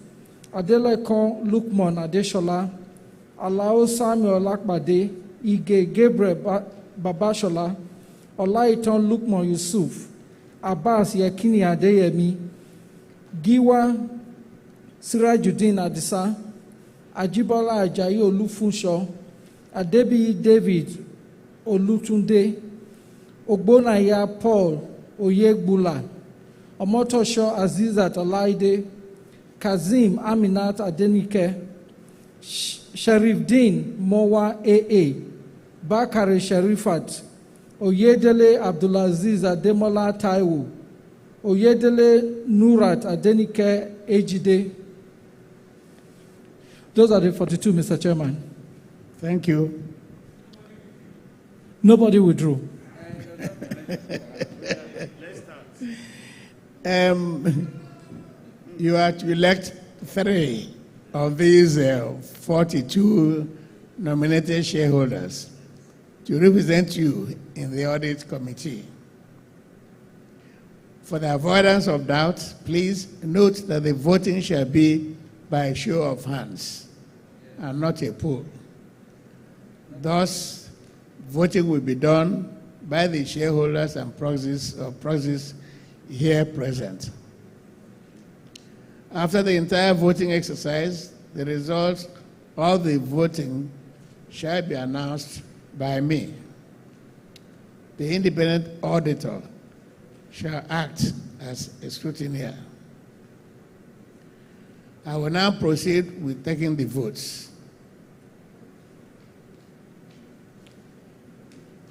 Adelekon Lukman Adeshola, Alao Samuel Akbade, Ige Gabriel Babashola, Olaitan Lukman Yusuf, Abbas Yakini Adeyemi, Giwa Sirajuddin Adisa, Ajibola Ajayi Olufunsho, Adebi David Olutunde, Ogbonaya Paul Oyegbula, Omotosho Azizat Olaide, Kazim Aminat Adenike, Sharifdin Mowa AA, Bakare Sharifat, Oyedele Abdulaziz Ademola Taiwo, Oyedele Nurat Adenike Ejide. Those are the 42, Mr. Chairman. Thank you. Nobody withdrew. You are to elect 3 of these 42 nominated shareholders to represent you in the Audit Committee. For the avoidance of doubt, please note that the voting shall be by a show of hands and not a poll. Thus, voting will be done by the shareholders and proxies here present. After the entire voting exercise, the results of the voting shall be announced by me. The independent auditor shall act as a scrutineer. I will now proceed with taking the votes.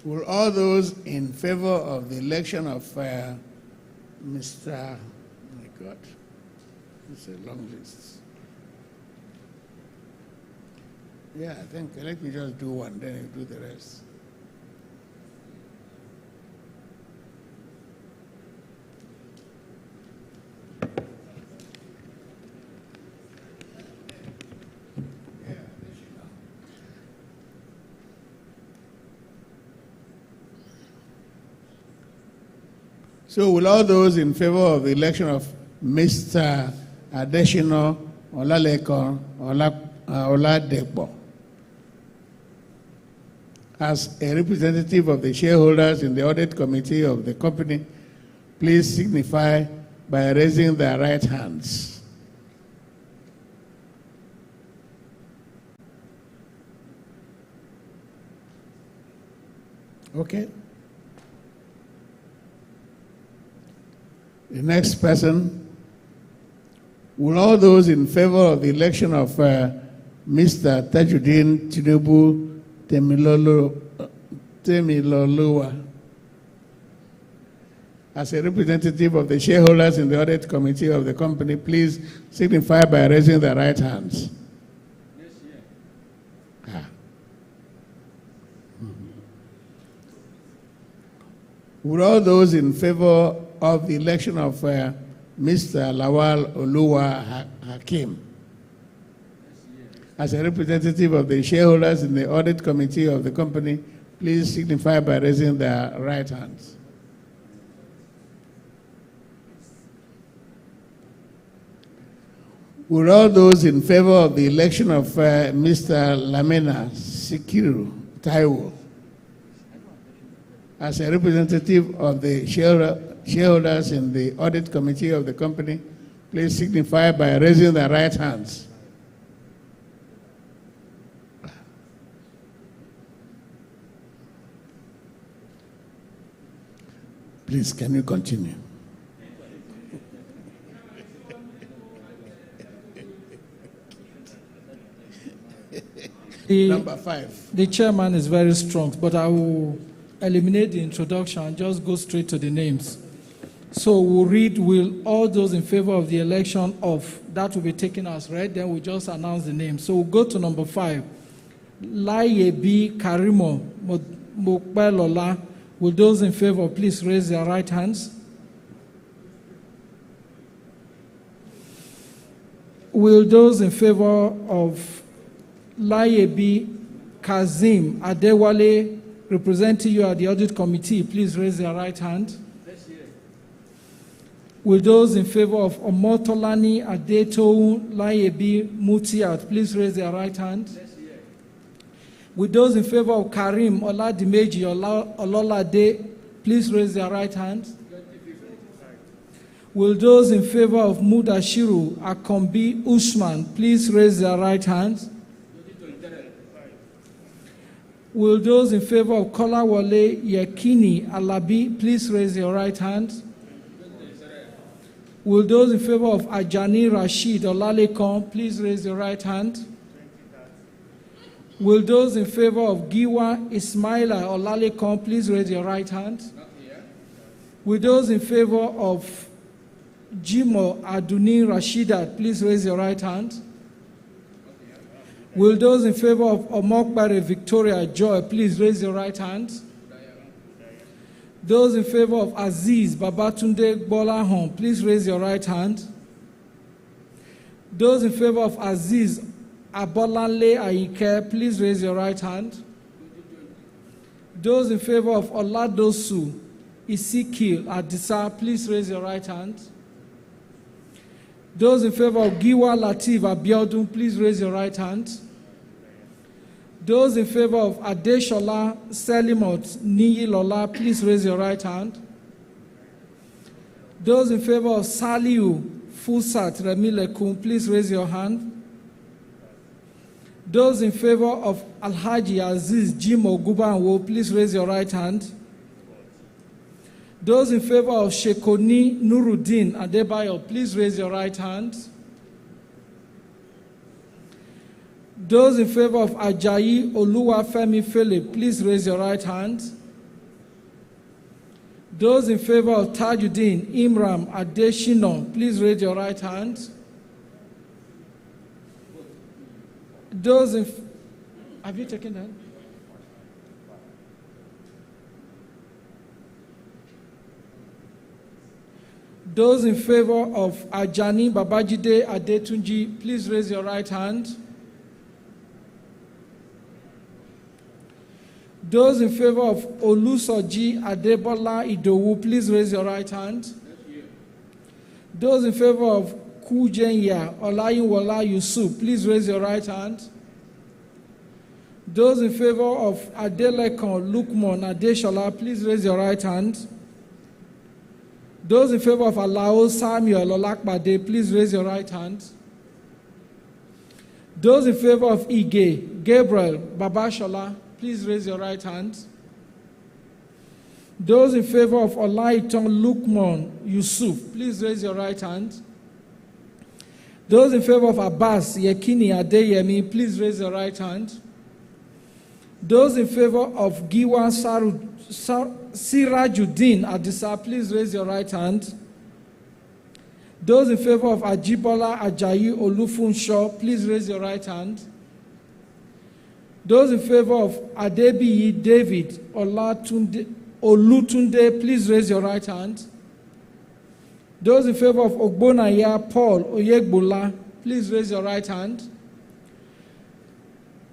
Will all those in favor of the election of Mr. My God, it's a long list. Yeah, I think let me just do one, then you do the rest. So will all those in favor of the election of Mr. Adeshino Olaleko Oladepo as a representative of the shareholders in the audit committee of the company, please signify by raising their right hands. Okay. The next person. Will all those in favor of the election of Mr. Tajuddin Tinubu Temiloluwa as a representative of the shareholders in the audit committee of the company, please signify by raising their right hands. Yes, Will all those in favor of the election of Mr. Lawal Oluwa Hakim as a representative of the shareholders in the audit committee of the company, please signify by raising their right hands. Will all those in favor of the election of Mr. Lamena Sikiru Taiwo as a representative of the shareholders in the audit committee of the company, please signify by raising their right hands. Please, can you continue? Number 5. The chairman is very strong, but I will eliminate the introduction and just go straight to the names. So we'll read, will all those in favor of the election of, that will be taken as read, then we'll just announce the name. So we'll go to number 5. Layebi Karimo Mokbelola. Will those in favor please raise their right hands? Will those in favor of Layebi Kazim Adewale, representing you at the audit committee, please raise their right hand? Will those in favor of Omotolani Adetou Layebi Mutiat please raise their right hand? Will those in favor of Karim Oladimeji Ololade please raise their right hand? Will those in favor of Mudashiru Akombi Usman please raise their right hand? Will those in favor of Kolawole Yekini Alabi please raise your right hand? Will those in favor of Ajani Rashid Olalekon please raise your right hand? Will those in favor of Giwa Ismaila Olalekon please raise your right hand? Will those in favor of Jimo Aduni Rashidat please raise your right hand? Will those in favor of Omokbare Victoria Joy please raise your right hand? Those in favor of Aziz Babatunde Bolahon, please raise your right hand. Those in favor of Aziz Abolale Aike, please raise your right hand. Those in favor of Oladosu Isikil Adisa, please raise your right hand. Those in favor of Giwa Latif Abiodun, please raise your right hand. Those in favor of Adeshola Selimot Niyilola, please raise your right hand. Those in favor of Saliu Fusat Remilekun, please raise your hand. Those in favor of Alhaji Aziz Jimo Gubanwo, please raise your right hand. Those in favor of Shekoni Nuruddin Adebayo, please raise your right hand. Those in favor of Ajayi Oluwafemi Philip, please raise your right hand. Those in favor of Tajuddin Imram Adeshino, please raise your right hand. Those in... Have you taken that? Those in favor of Ajani Babajide Adetunji, please raise your right hand. Those in favor of Olusoji Adebola Idowu, please raise your right hand. Those in favor of Kujenya Olayinwola Yusuf, please raise your right hand. Those in favor of Adelekon Lukman Adeshola, please raise your right hand. Those in favor of Alao Samuel Olakbade, please raise your right hand. Those in favor of Ige Gabriel Babashola, please raise your right hand. Those in favor of Olaiton Lukman Yusuf, please raise your right hand. Those in favor of Abbas Yekini Adeyemi, please raise your right hand. Those in favor of Giwa Sirajuddin Adisa, please raise your right hand. Those in favor of Ajibola Ajayi Olufunsho, please raise your right hand. Those in favor of Adebiyi David Olutunde, please raise your right hand. Those in favor of Ogbonaya Paul Oyegbola, please raise your right hand.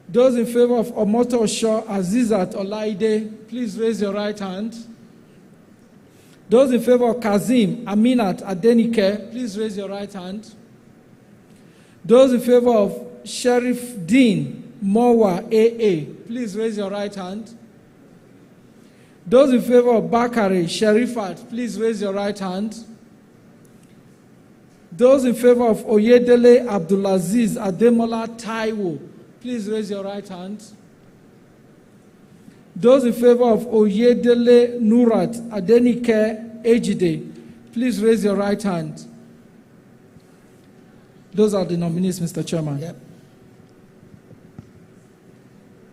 Those in favor of Omoto Osho Azizat Olaide, please raise your right hand. Those in favor of Kazim Aminat Adenike, please raise your right hand. Those in favor of Sheriff Dean Mowa AA, please raise your right hand. Those in favor of Bakari Sherifat, please raise your right hand. Those in favor of Oyedele Abdulaziz Ademola Taiwo, please raise your right hand. Those in favor of Oyedele Nurat Adenike Ejide, please raise your right hand. Those are the nominees, Mr. Chairman. Yep.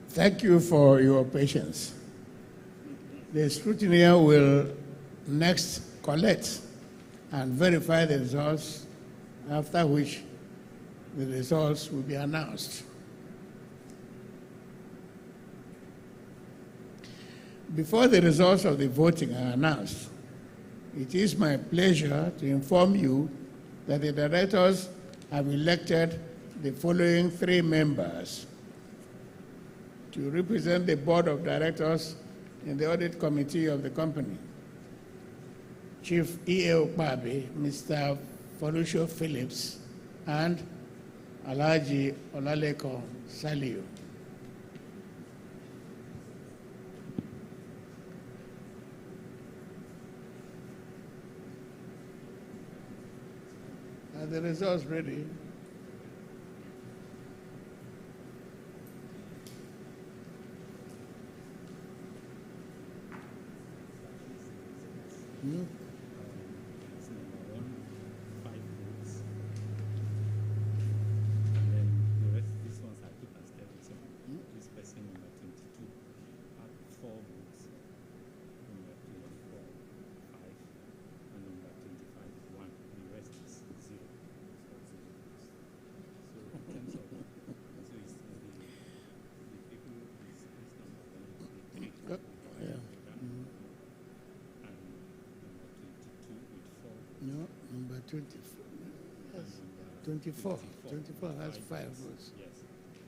Thank you for your patience. The scrutineer will next collect and verify the results, after which the results will be announced. Before the results of the voting are announced, it is my pleasure to inform you that the directors have elected the following 3 members to represent the board of directors in the audit committee of the company. Chief E.A. Okpabi, Mr. Folusho Phillips, and Alhaji Olaleko Saliu. Are the results ready? Hmm? No, number 24. 24 has 5 votes.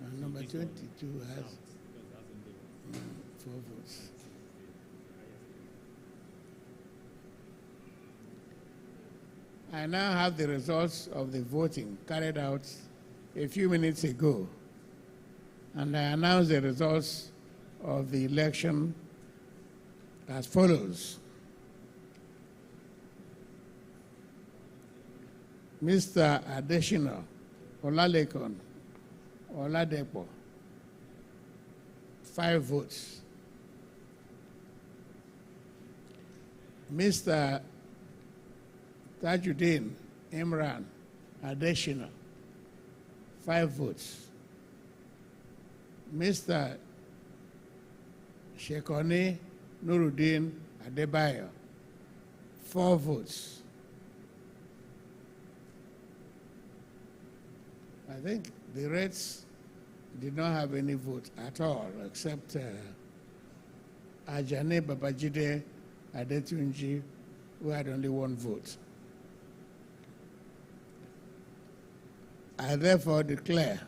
And number 22 has 4 votes. I now have the results of the voting carried out a few minutes ago, and I announce the results of the election as follows. Mr. Adeshina Olalekon Oladepo, 5 votes. Mr. Tajuddin Imran Adeshina, 5 votes. Mr. Shekoni Nuruddin Adebayo, 4 votes. I think the rest did not have any vote at all, except Ajane Babajide Adetunji, who had only 1 vote. I therefore declare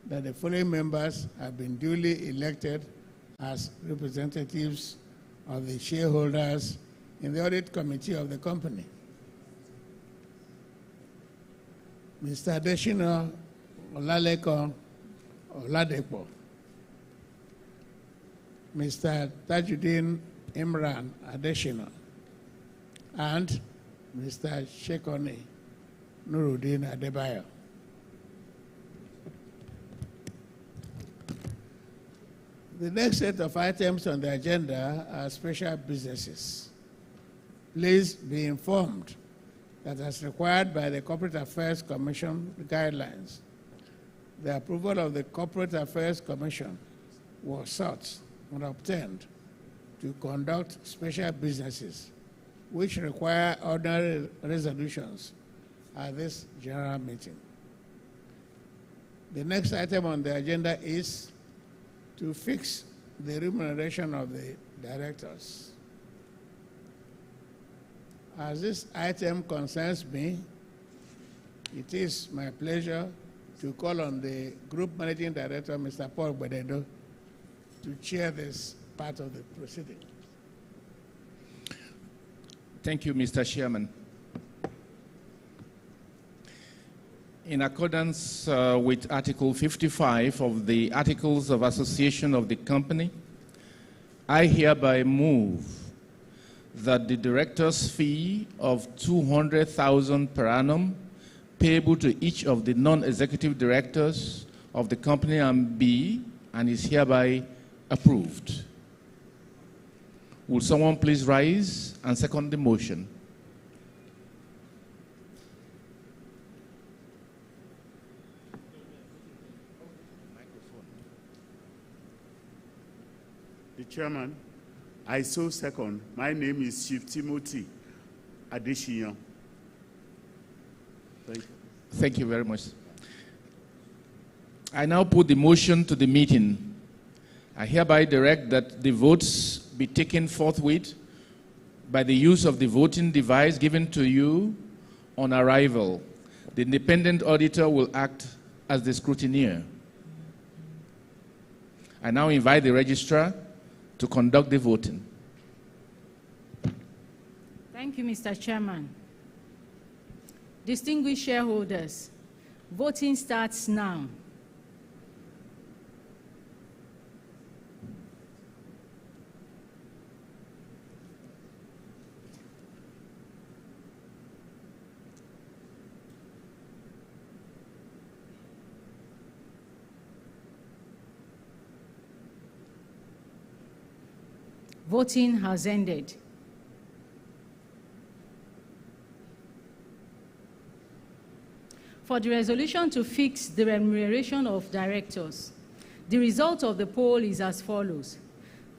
that the following members have been duly elected as representatives of the shareholders in the audit committee of the company. Mr. Adeshina Olaleko Oladepo, Mr. Tajuddin Imran Adeshina, and Mr. Shekoni Nuruddin Adebayo. The next set of items on the agenda are special businesses. Please be informed that as required by the Corporate Affairs Commission guidelines, the approval of the Corporate Affairs Commission was sought and obtained to conduct special businesses which require ordinary resolutions at this general meeting. The next item on the agenda is to fix the remuneration of the directors. As this item concerns me, it is my pleasure to call on the Group Managing Director, Mr. Paul Bededo, to chair this part of the proceeding. Thank you, Mr. Chairman. In accordance with Article 55 of the Articles of Association of the company, I hereby move that the director's fee of $200,000 per annum payable to each of the non-executive directors of the company and is hereby approved. Will someone please rise and second the motion? The chairman, I so second. My name is Chief Timothy Adesina. Thank you. Thank you very much. I now put the motion to the meeting. I hereby direct that the votes be taken forthwith by the use of the voting device given to you on arrival. The independent auditor will act as the scrutineer. I now invite the registrar to conduct the voting. Thank you, Mr. Chairman. Distinguished shareholders, voting starts now. Voting has ended. For the resolution to fix the remuneration of directors, the result of the poll is as follows: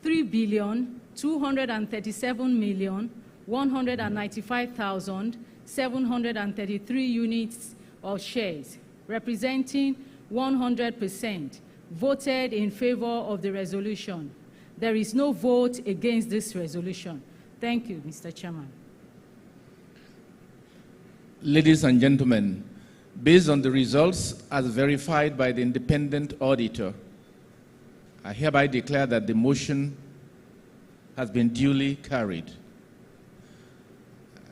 3,237,195,733 units of shares, representing 100%, voted in favor of the resolution. There is no vote against this resolution. Thank you, Mr. Chairman. Ladies and gentlemen, based on the results as verified by the independent auditor, I hereby declare that the motion has been duly carried.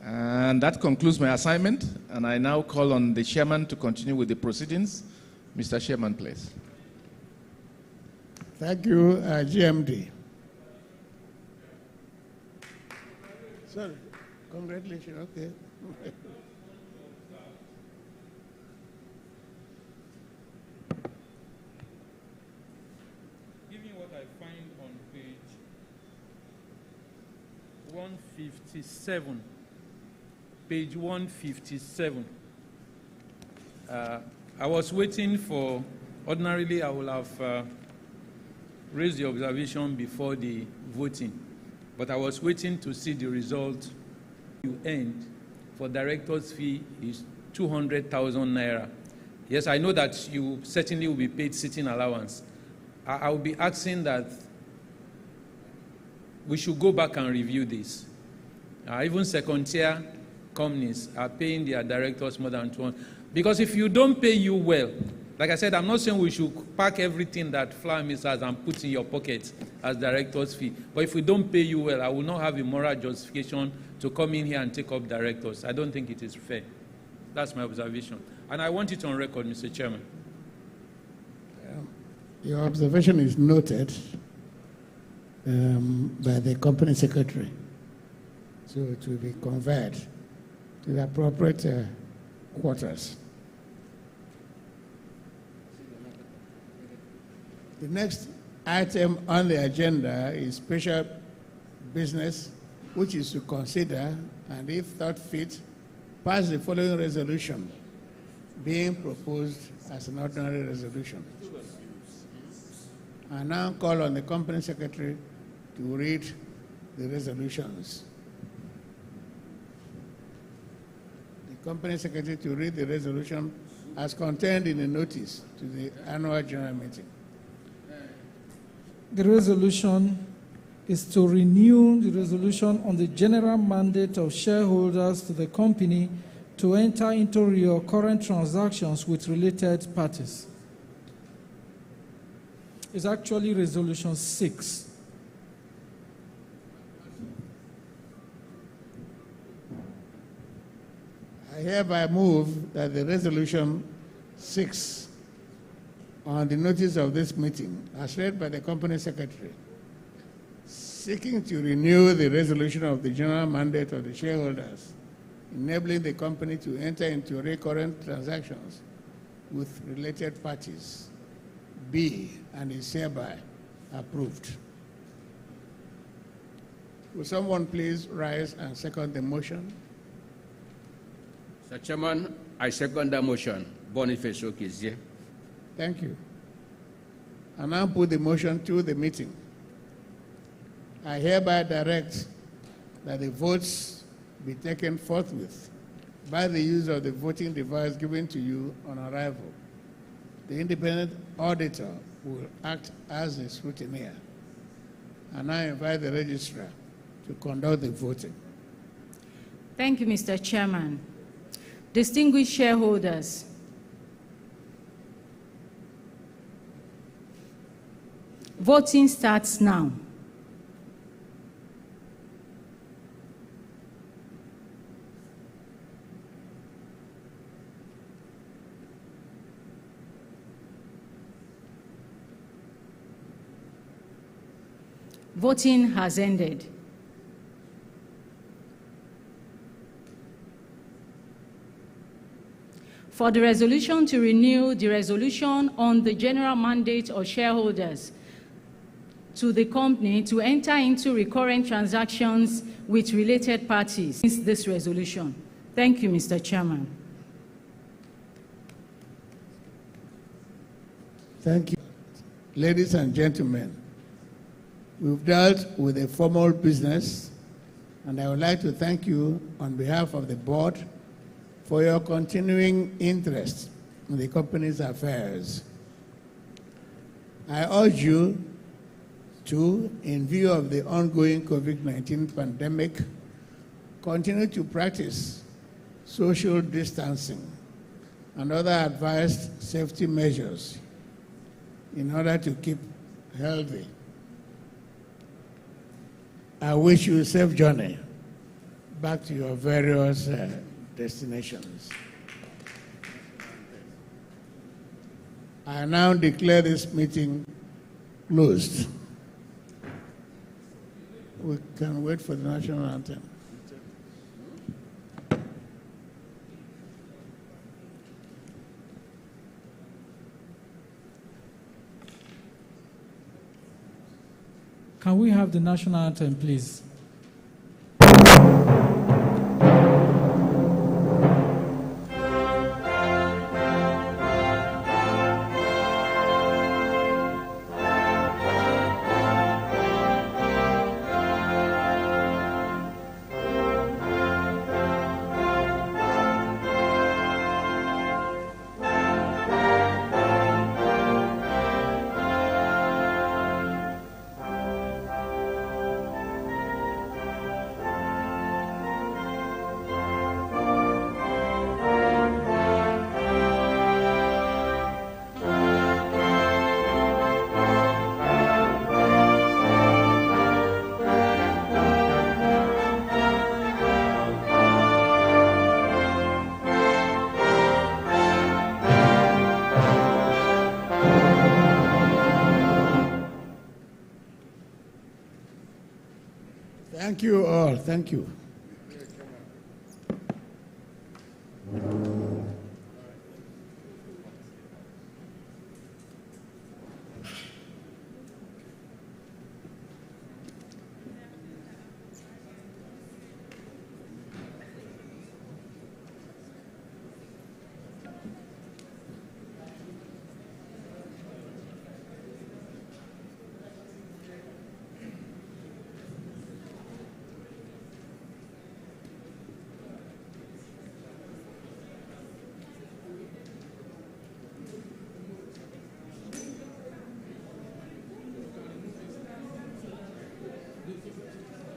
And that concludes my assignment, and I now call on the chairman to continue with the proceedings. Mr. Chairman, please. Thank you, GMD. Sorry, congratulations, okay. Given what I find on page 157, page 157, I was waiting for, ordinarily I will have raised the observation before the voting, but I was waiting to see the result. You earned for director's fee is 200,000 naira. Yes, I know that you certainly will be paid sitting allowance. I will be asking that we should go back and review this. Even second-tier companies are paying their directors more than 200. Because if you don't pay you well, like I said, I'm not saying we should pack everything that Flour Mills has and put in your pocket as director's fee. But if we don't pay you well, I will not have a moral justification to come in here and take up directors. I don't think it is fair. That's my observation. And I want it on record, Mr. Chairman. Your observation is noted by the company secretary. So it will be conveyed to the appropriate quarters. The next item on the agenda is special business, which is to consider and, if thought fit, pass the following resolution being proposed as an ordinary resolution. I now call on the company secretary to read the resolutions. The company secretary to read the resolution as contained in the notice to the annual general meeting. The resolution is to renew the resolution on the general mandate of shareholders to the company to enter into recurrent transactions with related parties. It's actually resolution 6. I hereby move that the resolution 6 on the notice of this meeting, as read by the company secretary, seeking to renew the resolution of the general mandate of the shareholders, enabling the company to enter into recurrent transactions with related parties, be and is hereby approved. Will someone please rise and second the motion? Mr. Chairman, I second the motion. Boniface Okezie. Thank you. I now put the motion to the meeting. I hereby direct that the votes be taken forthwith by the use of the voting device given to you on arrival. The independent auditor will act as the scrutineer. And I invite the registrar to conduct the voting. Thank you, Mr. Chairman. Distinguished shareholders, voting starts now. Voting has ended. For the resolution to renew the resolution on the general mandate of shareholders to the company to enter into recurrent transactions with related parties. This resolution. Thank you, Mr. Chairman. Thank you. Ladies and gentlemen, we've dealt with a formal business, and I would like to thank you on behalf of the board for your continuing interest in the company's affairs. I urge you to, in view of the ongoing COVID-19 pandemic, continue to practice social distancing and other advised safety measures in order to keep healthy. I wish you a safe journey back to your various destinations. I now declare this meeting closed. We can wait for the national anthem. Can we have the national anthem, please? Thank you all. Thank you.